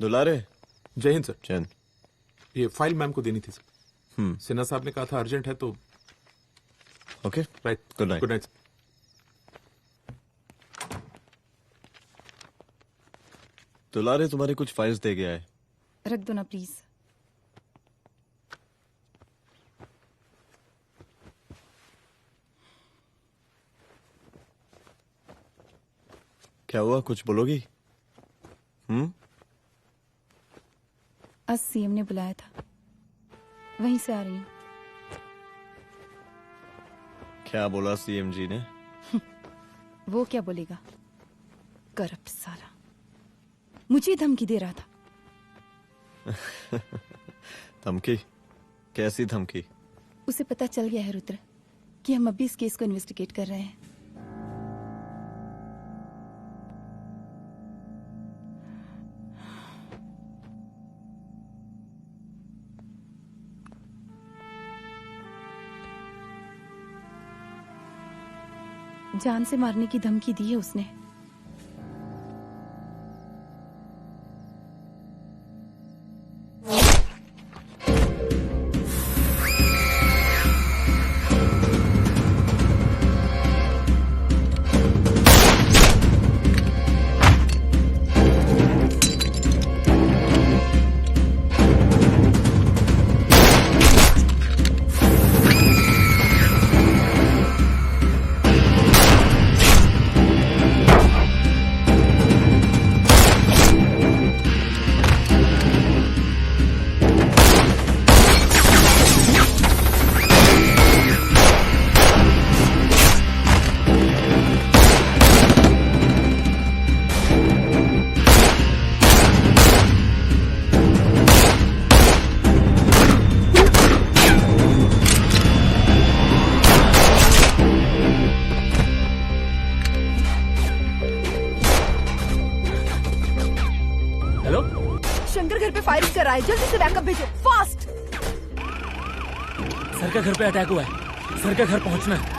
दुलारे। जय हिंद सर। जय हिंद। ये फाइल मैम को देनी थी सर। सिन्हा साहब ने कहा था अर्जेंट है तो। Okay right. Good night. Good night. दुलारे तुम्हारे कुछ फाइल्स दे गया है। रख दो ना प्लीज। क्या हुआ, कुछ बोलोगी? आज सीएम ने बुलाया था, वहीं से आ रही हूँ। क्या बोला सीएम जी ने? वो क्या बोलेगा, करप्ट साला, मुझे धमकी दे रहा था। धमकी? कैसी धमकी? उसे पता चल गया है रुद्र कि हम अभी इस केस को इन्वेस्टिगेट कर रहे हैं। जान से मारने की धमकी दी है उसने। जल्दी से बैकअप भेजो, फास्ट। सर का घर पे अटैक हुआ है, सर का घर पहुंचना है।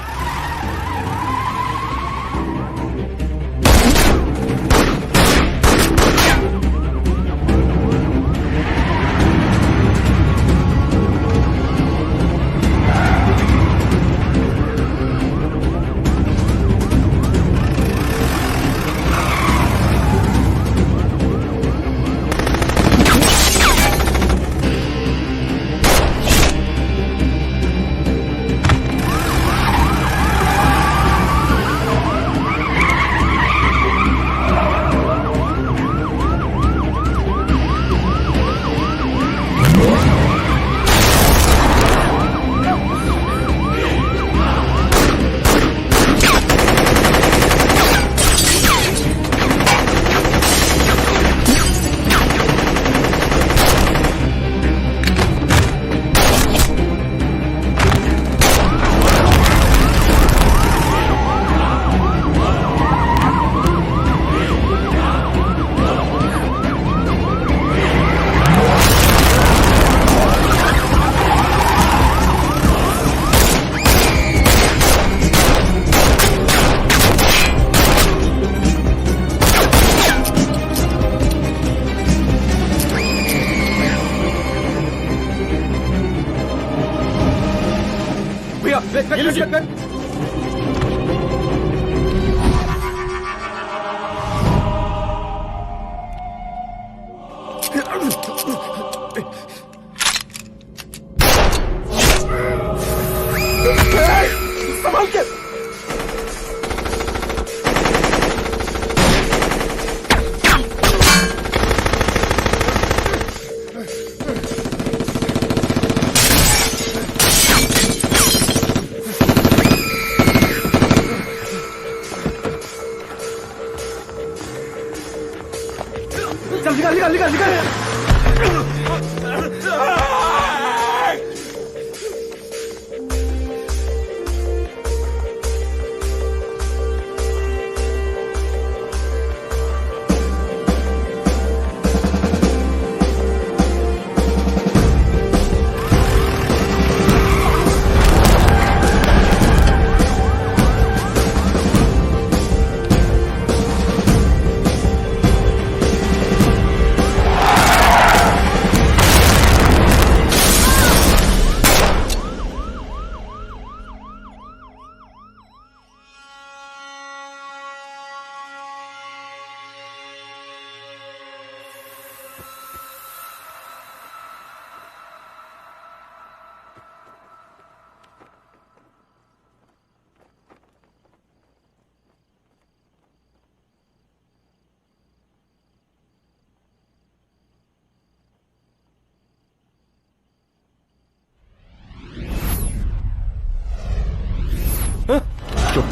चुप।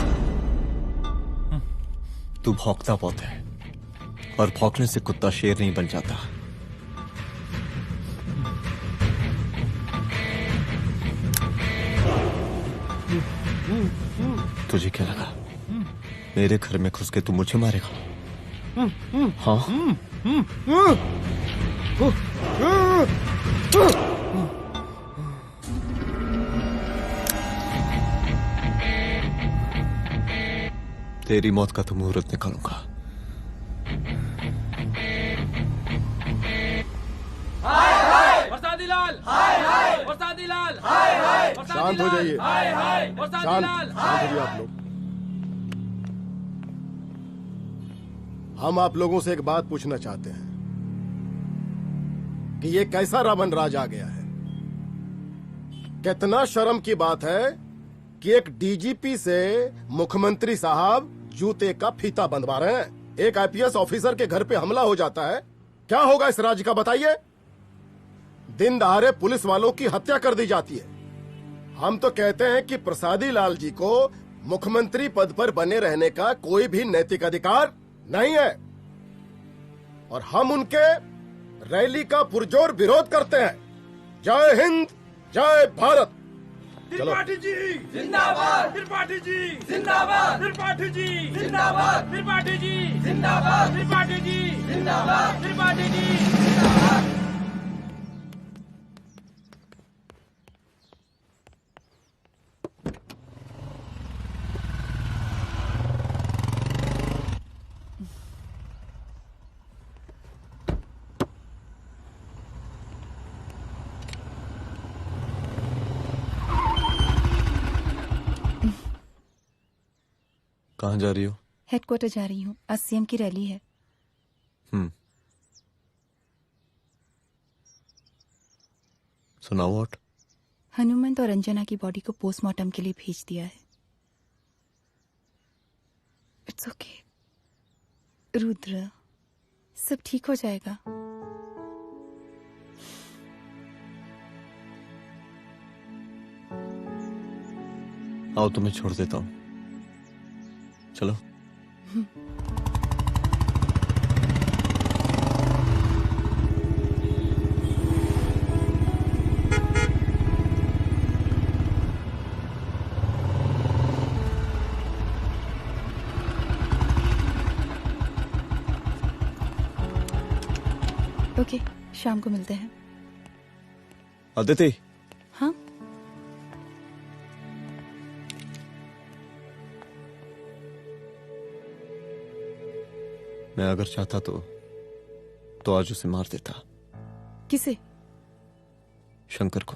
तू भौंकता बहुत है, और भौंकने से कुत्ता शेर नहीं बन जाता। तुझे क्या लगा मेरे घर में घुस के तू मुझे मारेगा? हाँ? तेरी मौत का तो मुहूर्त निकालूंगा। बरसाती लाल, बरसाती लाल, शांत हो जाइए। बरसाती शांत लाल। शांत होइए आप लोग। हम आप लोगों से एक बात पूछना चाहते हैं कि ये कैसा रावण राज आ गया है। कितना शर्म की बात है कि एक डीजीपी से मुख्यमंत्री साहब जूते का फीता बंधवा रहे हैं। एक आईपीएस ऑफिसर के घर पे हमला हो जाता है, क्या होगा इस राज्य का बताइए? दिन दहाड़े पुलिस वालों की हत्या कर दी जाती है। हम तो कहते हैं कि प्रसादी लाल जी को मुख्यमंत्री पद पर बने रहने का कोई भी नैतिक अधिकार नहीं है, और हम उनके रैली का पुरजोर विरोध करते हैं। जय हिंद, जय भारत। चलो। त्रिपाठी जी जिंदाबाद, त्रिपाठी जी जिंदाबाद, त्रिपाठी जी जिंदाबाद, त्रिपाठी जी जिंदाबाद, त्रिपाठी जी जिंदाबाद, त्रिपाठी जी जिंदाबाद। कहाँ जा रही हो? हेडक्वार्टर जा रही हूँ, आज सीएम की रैली है। सुनाओ। व्हाट? हनुमंत और अंजना की बॉडी को पोस्टमार्टम के लिए भेज दिया है। इट्स ओके रुद्र, सब ठीक हो जाएगा। आओ तुम्हें छोड़ देता हूँ, चलो। ओके, शाम को मिलते हैं। अदिति। हाँ? मैं अगर चाहता तो आज उसे मार देता। किसे? शंकर को।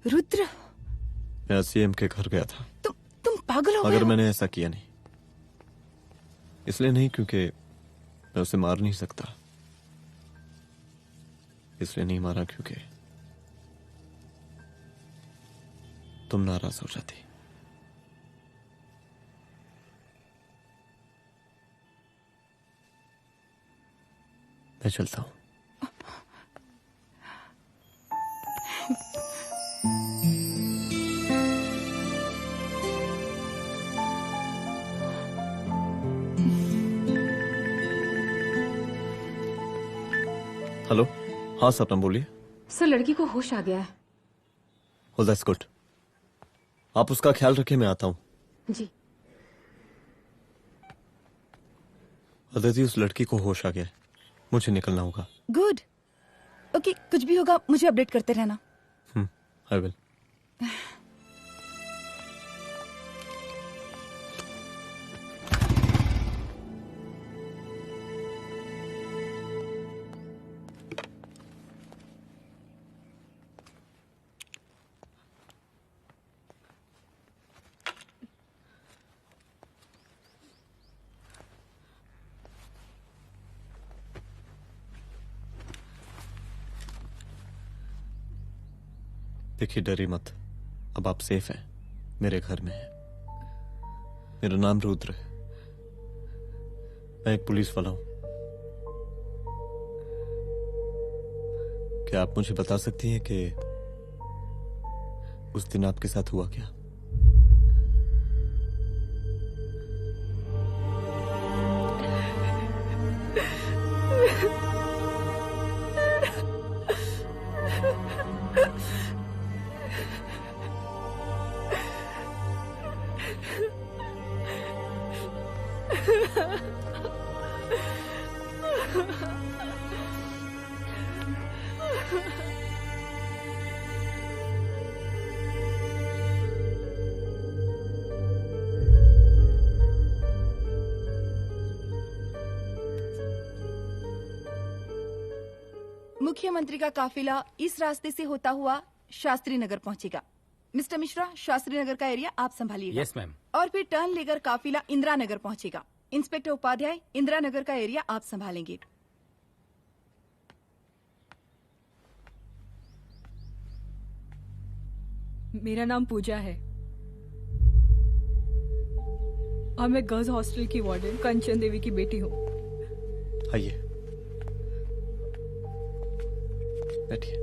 रुद्र, मैं सीएम के घर गया था। तुम पागल हो गए मगर हो? मैंने ऐसा किया नहीं। इसलिए नहीं क्योंकि मैं उसे मार नहीं सकता, इसलिए नहीं मारा क्योंकि तुम नाराज हो जाती। मैं चलता हूं। हेलो। हाँ सपना बोलिए। सर, लड़की को होश आ गया है। Oh, that's good. आप उसका ख्याल रखिए, मैं आता हूँ। जी। अदिति, उस लड़की को होश आ गया है, मुझे निकलना होगा। गुड। ओके, कुछ भी होगा मुझे अपडेट करते रहना। I will. देखिए, डरी मत, अब आप सेफ हैं, मेरे घर में हैं। मेरा नाम रुद्र है, मैं एक पुलिस वाला हूं। क्या आप मुझे बता सकती हैं कि उस दिन आपके साथ हुआ क्या? मुख्यमंत्री का काफिला इस रास्ते से होता हुआ शास्त्री नगर पहुंचेगा। मिस्टर मिश्रा, शास्त्री नगर का एरिया आप संभालिएगा। Yes ma'am. और फिर टर्न लेकर काफिला इंदिरा नगर पहुंचेगा। इंस्पेक्टर उपाध्याय, इंदिरा नगर का एरिया आप संभालेंगे। मेरा नाम पूजा है और मैं गर्ल्स हॉस्टल की वार्डन कंचन देवी की बेटी हूँ। आइए, बैठिए।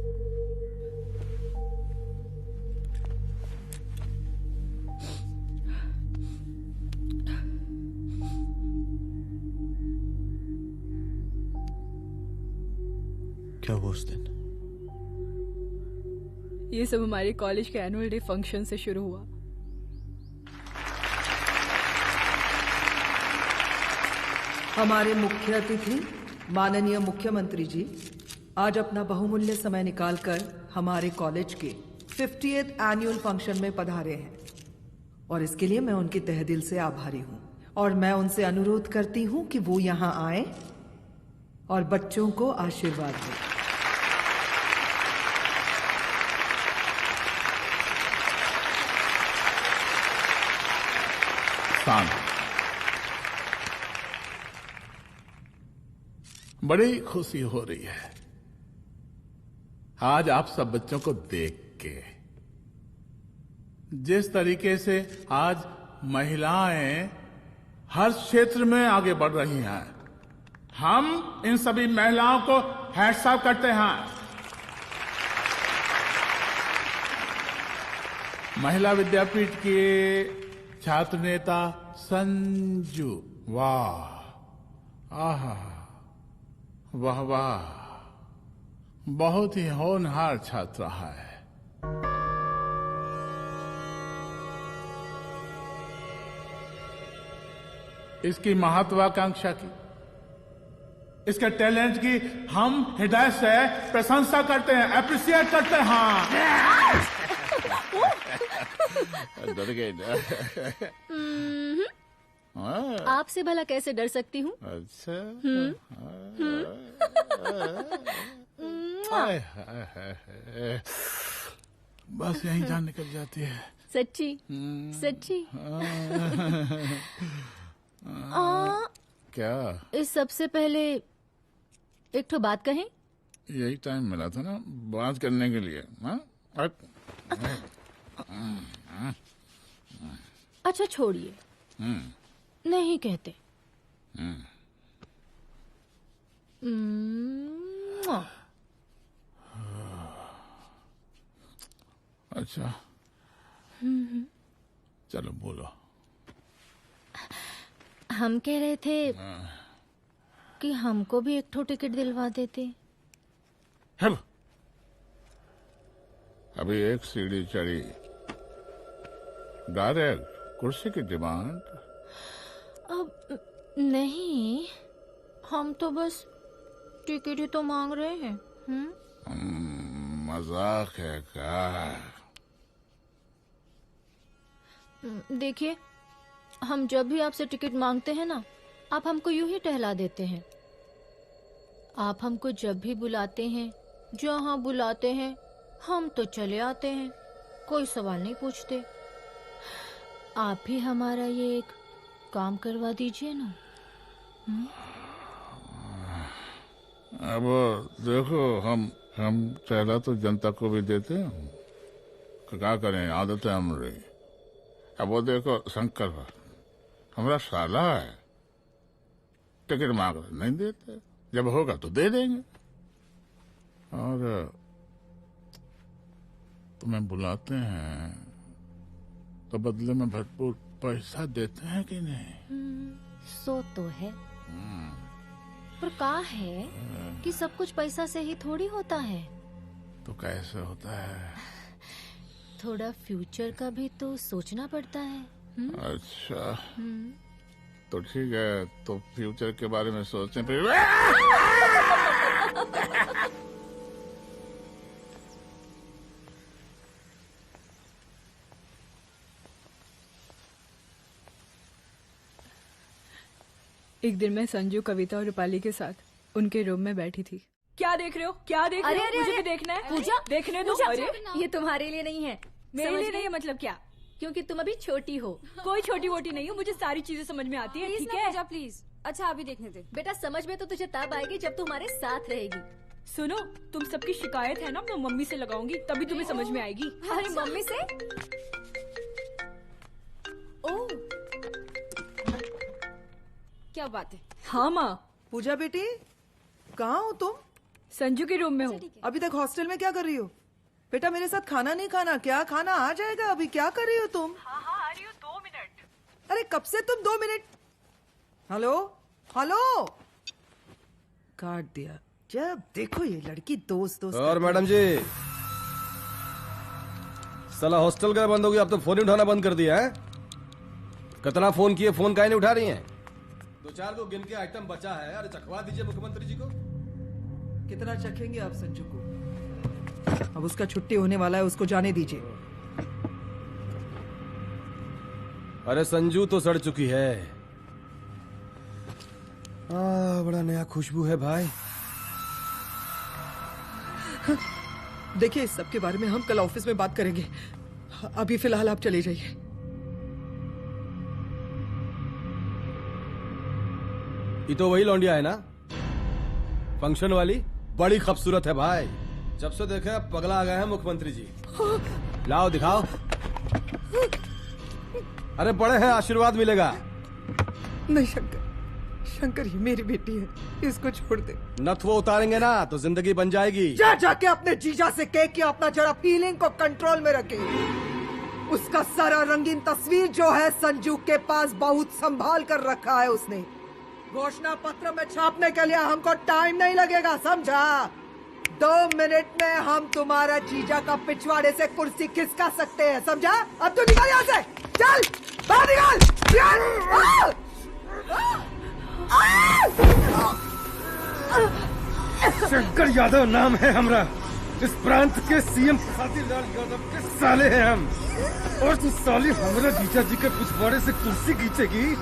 क्या हुआ उस दिन? ये सब हमारे कॉलेज के एनुअल डे फंक्शन से शुरू हुआ। हमारे मुख्य अतिथि माननीय मुख्यमंत्री जी आज अपना बहुमूल्य समय निकालकर हमारे कॉलेज के 50th एनुअल फंक्शन में पधारे हैं और इसके लिए मैं उनके तहे दिल से आभारी हूं और मैं उनसे अनुरोध करती हूं कि वो यहां आए और बच्चों को आशीर्वाद दें। बड़ी खुशी हो रही है आज आप सब बच्चों को देख के। जिस तरीके से आज महिलाएं हर क्षेत्र में आगे बढ़ रही हैं, हम इन सभी महिलाओं को हैट्स ऑफ करते हैं। महिला विद्यापीठ के छात्र नेता संजू, वाह, आहा, वाह वाह, बहुत ही होनहार छात्रा है। इसकी महत्वाकांक्षा की, इसके टैलेंट की हम हृदय से प्रशंसा करते हैं, अप्रिशिएट करते हैं। डर गए ना? आपसे भला कैसे डर सकती हूँ? अच्छा। बस यहीं जान निकल जाती है। सच्ची सच्ची। क्या? इस सबसे पहले एक ठो बात कहें? यही टाइम मिला था ना बात करने के लिए। अच्छा छोड़िए, नहीं कहते। अच्छा चलो बोलो। हम कह रहे थे कि हमको भी एक ठो टिकट दिलवा देते। अभी एक सीढ़ी चढ़ी, डायरेक्ट कुर्सी की डिमांड? अब नहीं, हम तो बस टिकट ही तो मांग रहे हैं। मजाक है क्या? देखिए, हम जब भी आपसे टिकट मांगते हैं ना, आप हमको यूं ही टहला देते हैं। आप हमको जब भी बुलाते हैं, जहां बुलाते हैं, हम तो चले आते हैं, कोई सवाल नहीं पूछते। आप भी हमारा ये एक काम करवा दीजिए ना। अब देखो, हम टहला तो जनता को भी देते हैं, क्या करें, आदत है हमारी। अब वो देखो शंकर हमारा साला है, टिकट मांग रहे नहीं देते, जब होगा तो दे देंगे। और तुम्हें बुलाते हैं तो बदले में भरपूर पैसा देते हैं कि नहीं? सो तो है, पर का है कि सब कुछ पैसा से ही थोड़ी होता है। तो कैसे होता है? थोड़ा फ्यूचर का भी तो सोचना पड़ता है। अच्छा तो ठीक है, तो फ्यूचर के बारे में सोचें फिर। एक दिन मैं संजू, कविता और रूपाली के साथ उनके रूम में बैठी थी। क्या देख रहे हो? क्या देख रहे हो? मुझे भी देखना है। पूजा, देखने दो। अरे ये तुम्हारे लिए नहीं है। मेरे समझ लिए गई? नहीं है मतलब क्या? क्योंकि तुम अभी छोटी हो। कोई छोटी वोटी नहीं हूँ, मुझे सारी चीजें समझ में आती है। ठीक है पूजा प्लीज। अच्छा अभी देखने दे। बेटा समझ में तो तुझे तब आएगी जब तू हमारे साथ रहेगी। सुनो, तुम सबकी शिकायत है ना, मैं मम्मी से लगाऊंगी, तभी तुम्हें समझ में आएगी। अरे मम्मी से? ओह क्या बात है। हाँ माँ। पूजा बेटी कहाँ हो तुम? संजू के रूम में हूँ। अभी तक हॉस्टल में क्या कर रही हो? बेटा मेरे साथ खाना नहीं खाना क्या? खाना आ जाएगा, अभी क्या कर रही हो तुम? हाँ हाँ आ रही हूँ, 2 मिनट। अरे कब से तुम 2 मिनट? हेलो हेलो, काट दिया। जब देखो ये लड़की दोस्त और मैडम जी, साला हॉस्टल का बंद हो गया, अब तो फोन ही उठाना बंद कर दिया है। कितना फोन किए, फोन काहे नहीं उठा रही हैं? 2-4 को गिन के आइटम बचा है, अरे चखवा दीजिए मुख्यमंत्री जी को। कितना चखेंगे आप संजू को? अब उसका छुट्टी होने वाला है, उसको जाने दीजिए। अरे संजू तो सड़ चुकी है। बड़ा नया खुशबू है भाई। देखिए इस सब के बारे में हम कल ऑफिस में बात करेंगे, अभी फिलहाल आप चले जाइए। ये तो वही लौंडिया है ना, फंक्शन वाली? बड़ी खूबसूरत है भाई, जब से देखे पगला आ गए हैं मुख्यमंत्री जी। लाओ दिखाओ। अरे बड़े हैं, आशीर्वाद मिलेगा। नहीं शंकर, शंकर ये मेरी बेटी है, इसको छोड़ दे। नथ वो उतारेंगे ना तो जिंदगी बन जाएगी। जा जाके अपने जीजा से कह के अपना जरा फीलिंग को कंट्रोल में रखे। उसका सारा रंगीन तस्वीर जो है संजू के पास बहुत संभाल कर रखा है उसने। घोषणा पत्र में छापने के लिए हमको टाइम नहीं लगेगा, समझा? 2 मिनट में हम तुम्हारा जीजा का पिछवाड़े से कुर्सी खिसका सकते हैं, समझा? अब तो निकल यहाँ से, चल बाहर निकल। शंकर यादव नाम है हमरा, इस प्रांत के सीएम शांतिलाल यादव के साले हैं हम, और तू साली हमरा जीजा जी के पिछवाड़े से कुर्सी खींचेगी?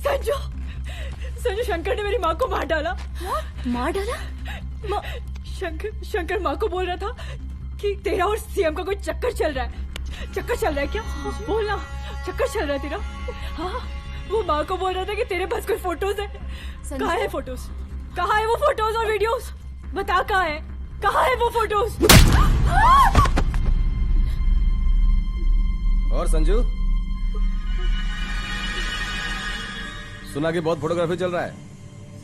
संजू, संजू शंकर ने मेरी माँ को मार डाला। मार डाला? शंकर माँ को बोल रहा था कि तेरा और सीएम का कोई चक्कर चल रहा है। चक्कर चल रहा है क्या? बोलना, चक्कर चल रहा है तेरा? हाँ, वो माँ को बोल रहा था कि तेरे पास कोई फोटोज है। कहाँ है फोटोज? कहाँ है वो फोटोज और वीडियोस? बता कहाँ है? कहाँ है वो फोटोज? और संजू, सुना कि बहुत फोटोग्राफी चल रहा है।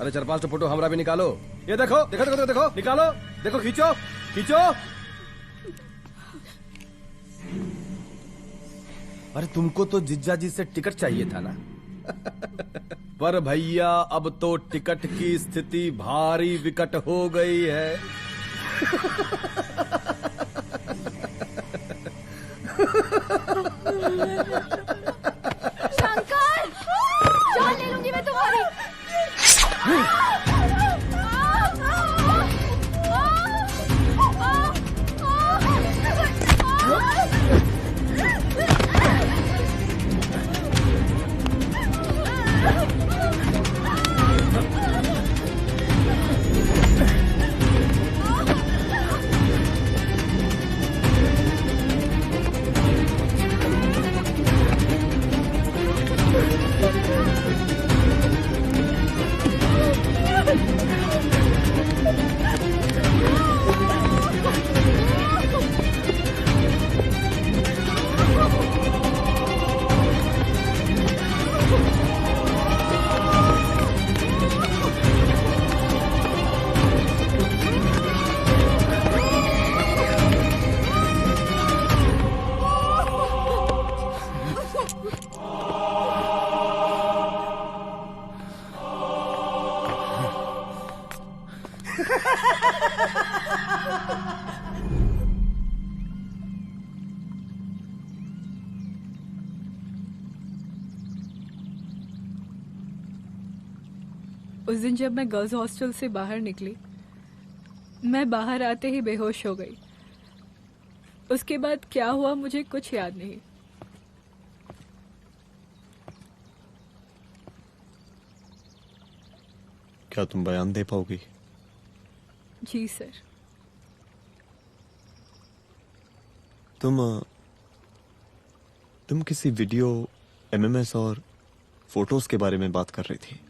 अरे 4-5 फोटो हमरा भी निकालो। ये देखो देखो देखो देखो, देखो निकालो, देखो खींचो खींचो। अरे तुमको तो जिज्जा जी से टिकट चाहिए था ना। पर भैया अब तो टिकट की स्थिति भारी विकट हो गई है। शंकर, जान ले लूंगी मैं तुम्हारी। उस दिन जब मैं गर्ल्स हॉस्टल से बाहर निकली, मैं बाहर आते ही बेहोश हो गई। उसके बाद क्या हुआ मुझे कुछ याद नहीं। क्या तुम बयान दे पाओगी? जी सर। तुम किसी वीडियो, एमएमएस और फोटोज के बारे में बात कर रही थी।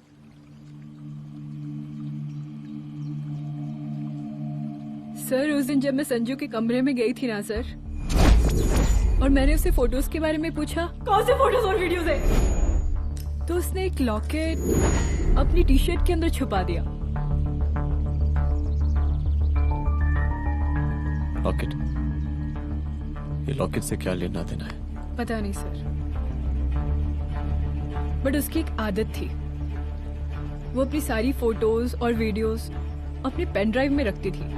सर उस दिन जब मैं संजू के कमरे में गई थी ना सर, और मैंने उससे फोटोज के बारे में पूछा कौन से फोटोज और वीडियोज है, तो उसने एक लॉकेट अपनी टी शर्ट के अंदर छुपा दिया। लॉकेट? ये लॉकेट से क्या लेना देना है? पता नहीं सर, बट उसकी एक आदत थी, वो अपनी सारी फोटोज और वीडियोस अपने पेन ड्राइव में रखती थी।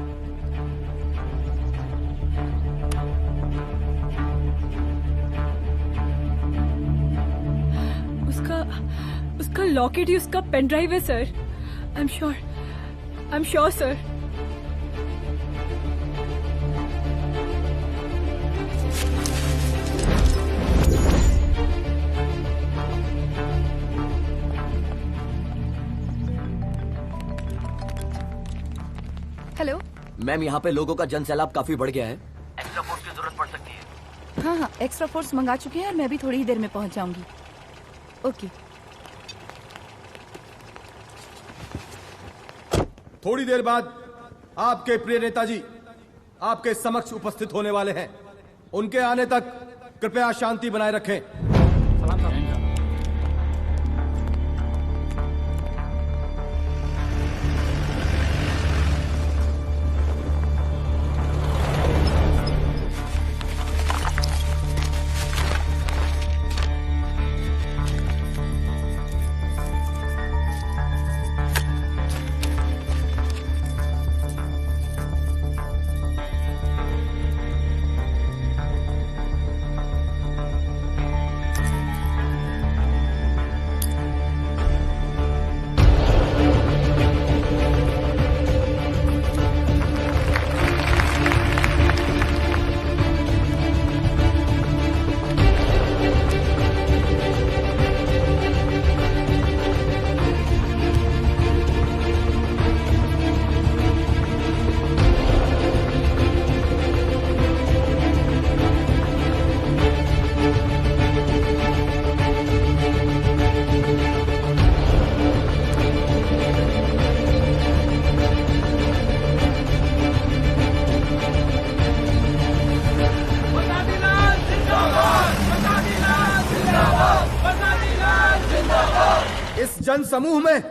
उसका लॉकेट ही उसका पेन ड्राइव है sir. I am sure sir. Hello ma'am, यहाँ पे लोगों का जनसैलाब काफी बढ़ गया है। एक्स्ट्रा फोर्स की जरूरत पड़ सकती है। हाँ, एक्स्ट्रा फोर्स मंगा चुके हैं और मैं भी थोड़ी ही देर में पहुंच जाऊंगी। ओके। थोड़ी देर बाद आपके प्रिय नेताजी आपके समक्ष उपस्थित होने वाले हैं। उनके आने तक कृपया शांति बनाए रखें। जन समूह में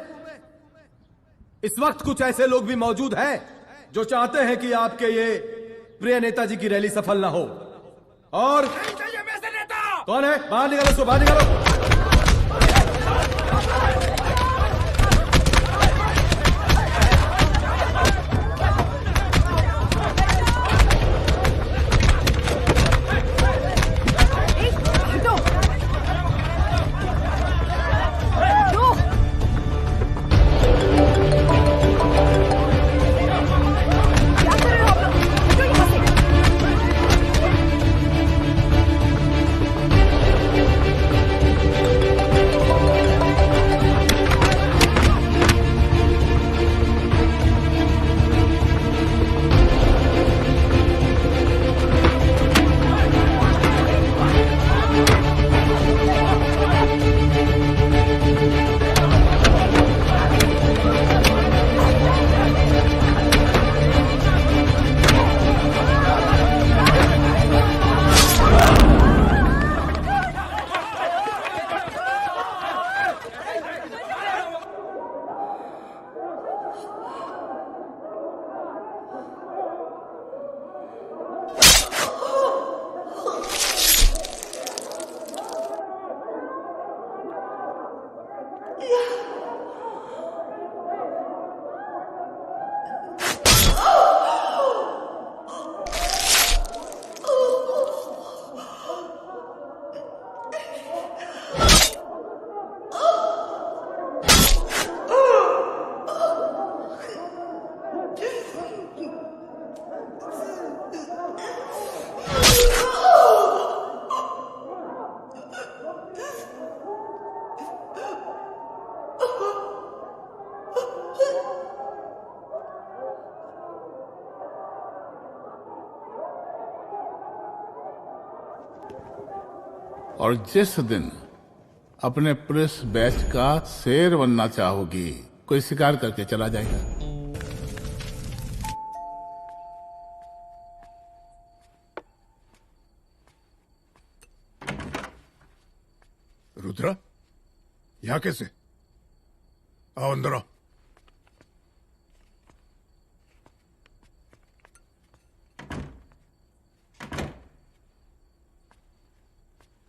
इस वक्त कुछ ऐसे लोग भी मौजूद हैं जो चाहते हैं कि आपके ये प्रिय नेताजी की रैली सफल ना हो। और कौन है? बाहर निकालो उसको, बाहर निकालो। और जिस दिन अपने पुलिस बैच का शेर बनना चाहोगी, कोई शिकार करके चला जाएगा। रुद्रा, यहाँ कैसे? आओ अंदर आओ।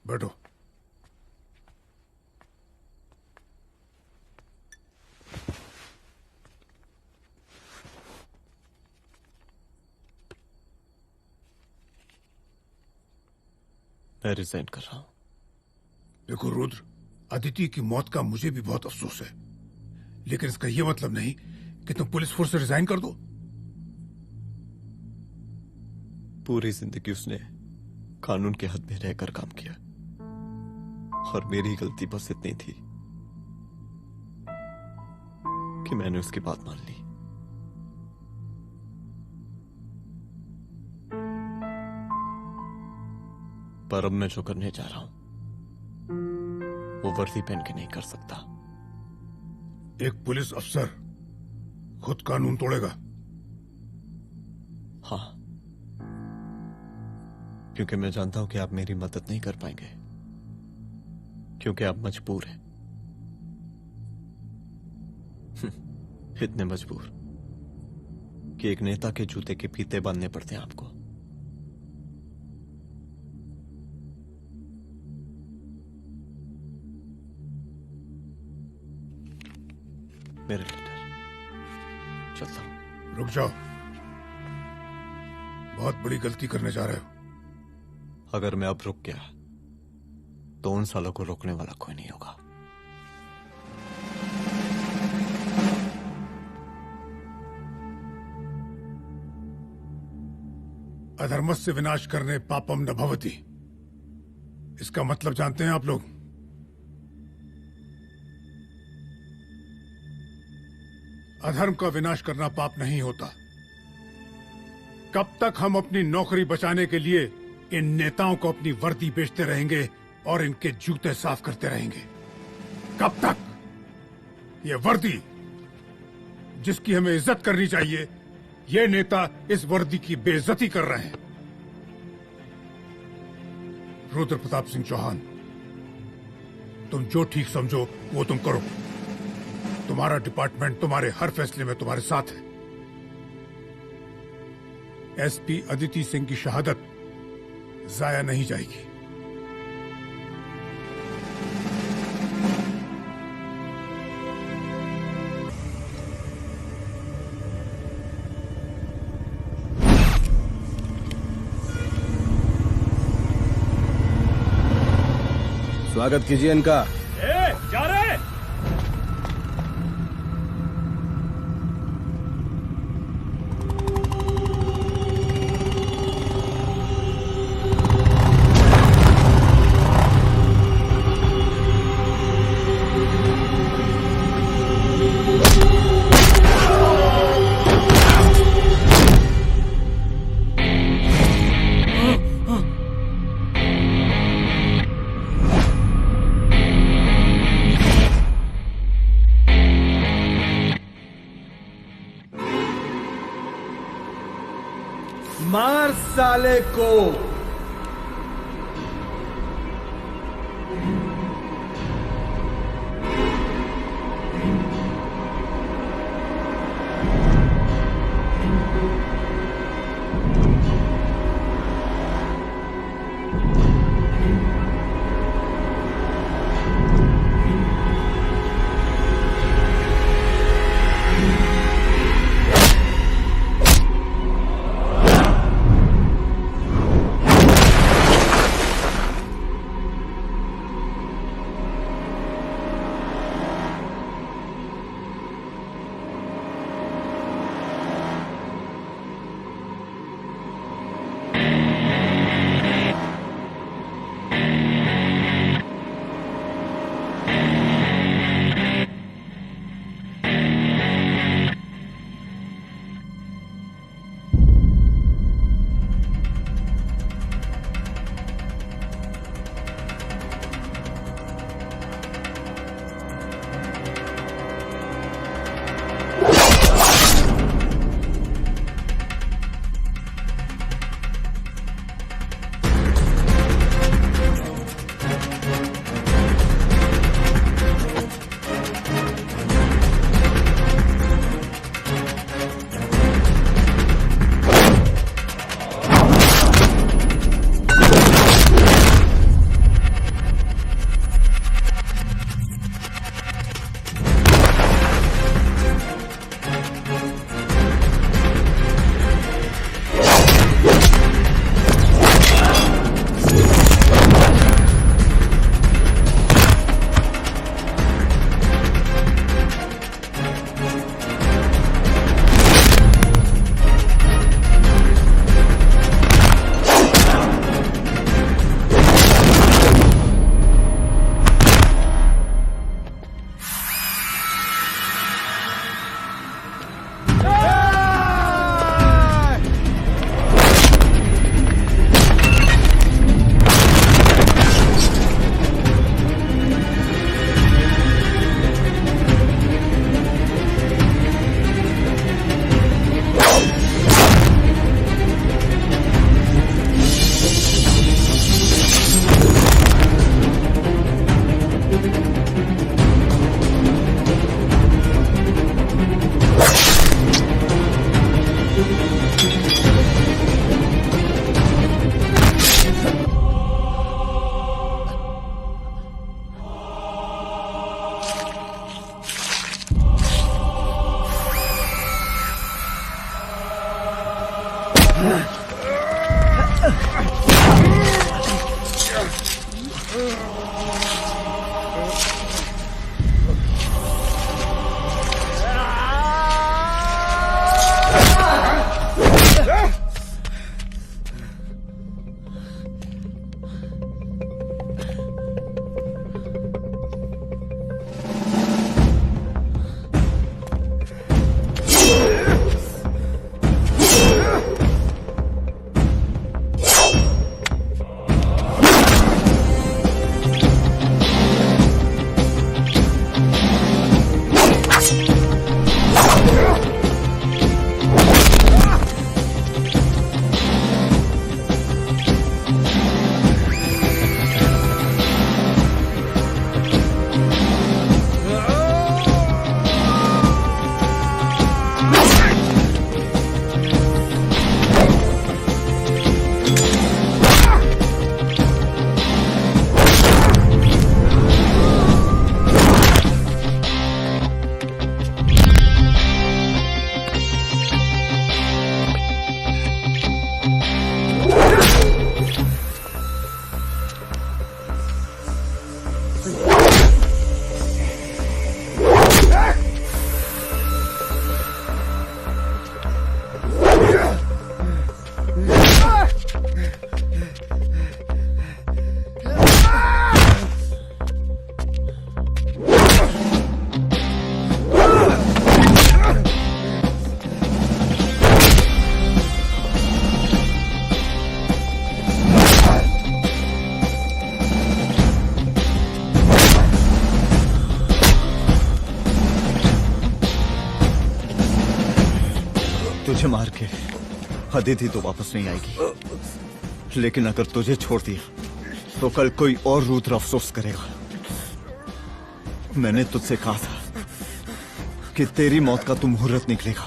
बैठो। मैं रिजाइन कर रहा हूं। देखो रुद्र, अदिति की मौत का मुझे भी बहुत अफसोस है, लेकिन इसका यह मतलब नहीं कि तुम पुलिस फोर्स से रिजाइन कर दो। पूरी जिंदगी उसने कानून के हद में रहकर काम किया और मेरी गलती बस इतनी थी कि मैंने उसकी बात मान ली। पर अब मैं जो करने जा रहा हूं वो वर्दी पहन के नहीं कर सकता। एक पुलिस अफसर खुद कानून तोड़ेगा? हाँ, क्योंकि मैं जानता हूं कि आप मेरी मदद नहीं कर पाएंगे, क्योंकि आप मजबूर हैं। इतने मजबूर कि एक नेता के जूते के फीते बांधने पड़ते हैं आपको। मेरे लीडर, चलता हूं। रुक जाओ, बहुत बड़ी गलती करने जा रहे हो। अगर मैं अब रुक गया तो उन सालों को रोकने वाला कोई नहीं होगा। अधर्मस्य विनाश करने पापम न भवति, इसका मतलब जानते हैं आप लोग? अधर्म का विनाश करना पाप नहीं होता। कब तक हम अपनी नौकरी बचाने के लिए इन नेताओं को अपनी वर्दी बेचते रहेंगे और इनके जूते साफ करते रहेंगे? कब तक? ये वर्दी जिसकी हमें इज्जत करनी चाहिए, ये नेता इस वर्दी की बेइज्जती कर रहे हैं। रुद्र प्रताप सिंह चौहान, तुम जो ठीक समझो वो तुम करो। तुम्हारा डिपार्टमेंट तुम्हारे हर फैसले में तुम्हारे साथ है। एसपी अदिति सिंह की शहादत जाया नहीं जाएगी। स्वागत कीजिए इनका। जा रहे मार साले को। तुझे मार के अदिति तो वापस नहीं आएगी, लेकिन अगर तुझे छोड़ दिया तो कल कोई और रुद्र अफसोस करेगा। मैंने तुझसे कहा था कि तेरी मौत का तू मुहूर्त निकलेगा।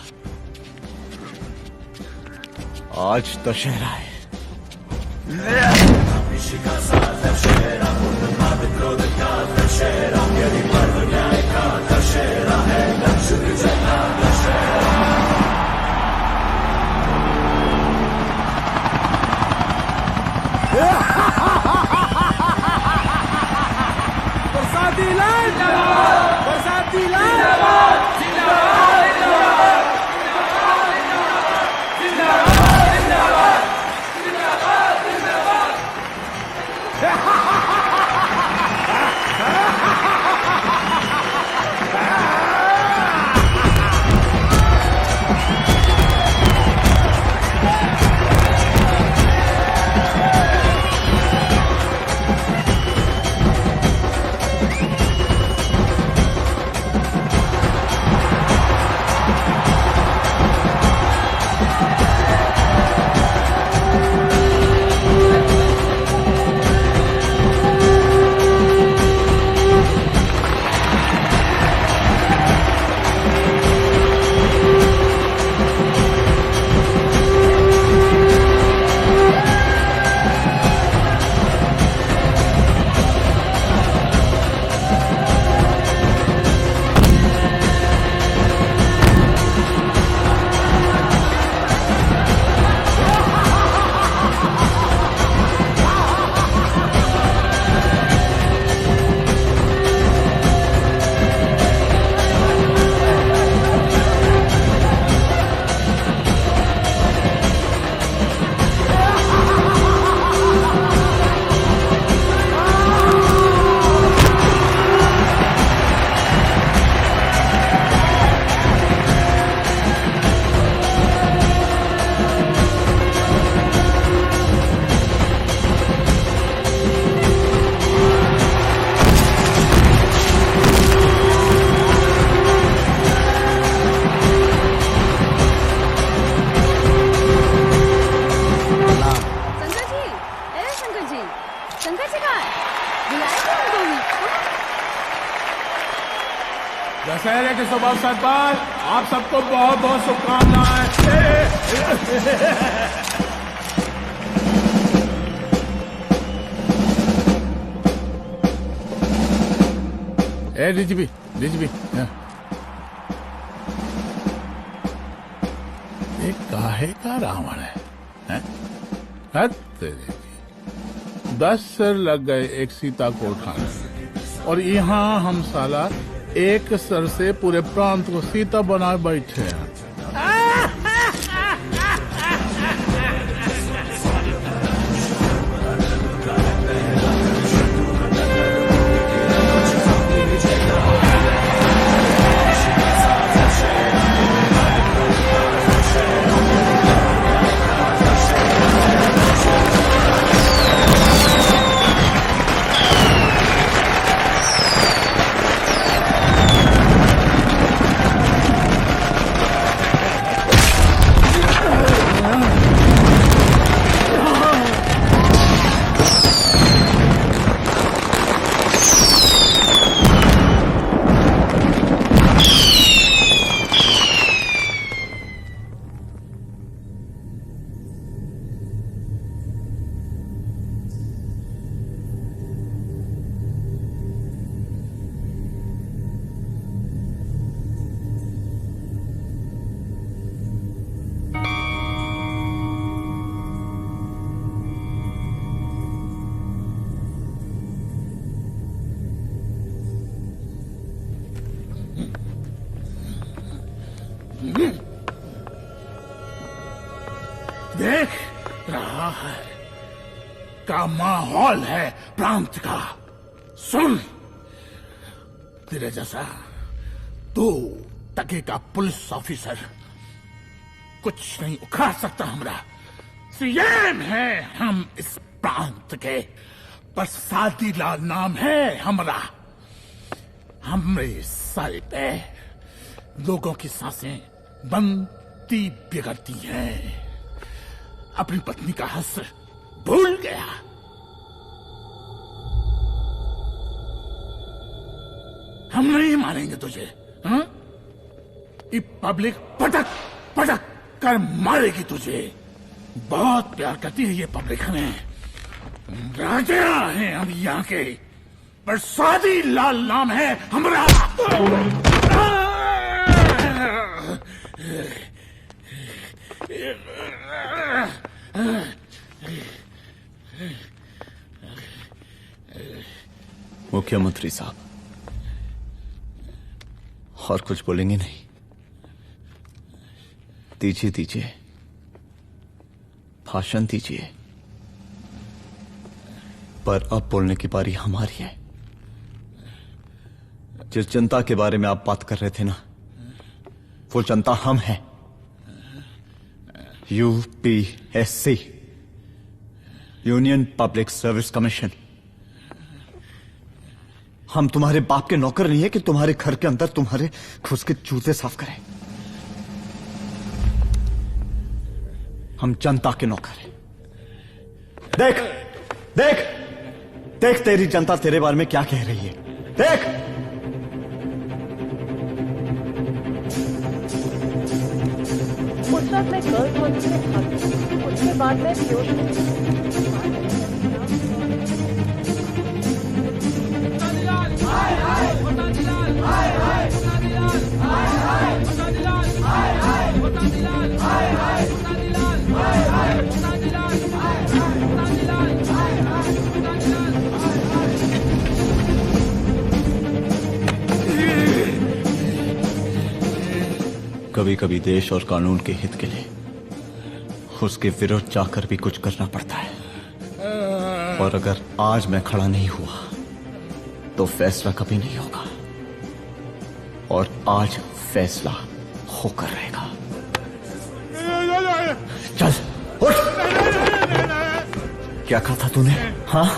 आज दशहरा है। बरसाती लाल बरसाती लाल दशहरे के शुभ अवसर पर आप सबको बहुत बहुत शुभकामनाएं। ए डीजीपी एक काहे का रावण है। तेरे 10 सर लग गए एक सीता को उठाने, और यहाँ हम साला एक सर से पूरे प्रांत को सीता बनाए बैठे हैं। देख रहा है का माहौल है प्रांत का। सुन, तेरे जैसा तू टके का पुलिस ऑफिसर कुछ नहीं उखाड़ सकता। हमरा सीएम है हम इस प्रांत के, पर सादी लाल नाम है हमरा। हमरे सर पे लोगों की सांसें बनती बिगड़ती हैं। अपनी पत्नी का हंस भूल गया। हम नहीं मारेंगे तुझे। हाँ? ये पब्लिक पटक पटक कर मारेगी तुझे। बहुत प्यार करती है ये पब्लिक हमें। राजा हैं हम यहाँ के, पर सादी लाल नाम है हमारा। मुख्यमंत्री साहब, और कुछ बोलेंगे नहीं? दीजिए दीजिए, भाषण दीजिए, पर अब बोलने की बारी हमारी है। जिस जनता के बारे में आप बात कर रहे थे ना, वो जनता हम हैं। UPSC, union public service commission. हम तुम्हारे बाप के नौकर नहीं है कि तुम्हारे घर के अंदर तुम्हारे खुद के जूते साफ करें। हम जनता के नौकर हैं। देख देख देख, तेरी जनता तेरे बारे में क्या कह रही है। देख, उस वक्त मैं गर्ल्स हॉस्टल में था, उसके बाद मैं कभी कभी देश और कानून के हित के लिए उसके विरुद्ध जाकर भी कुछ करना पड़ता है। और अगर आज मैं खड़ा नहीं हुआ तो फैसला कभी नहीं होगा, और आज फैसला होकर रहेगा। चल उठ। क्या कहा था तूने? हाँ,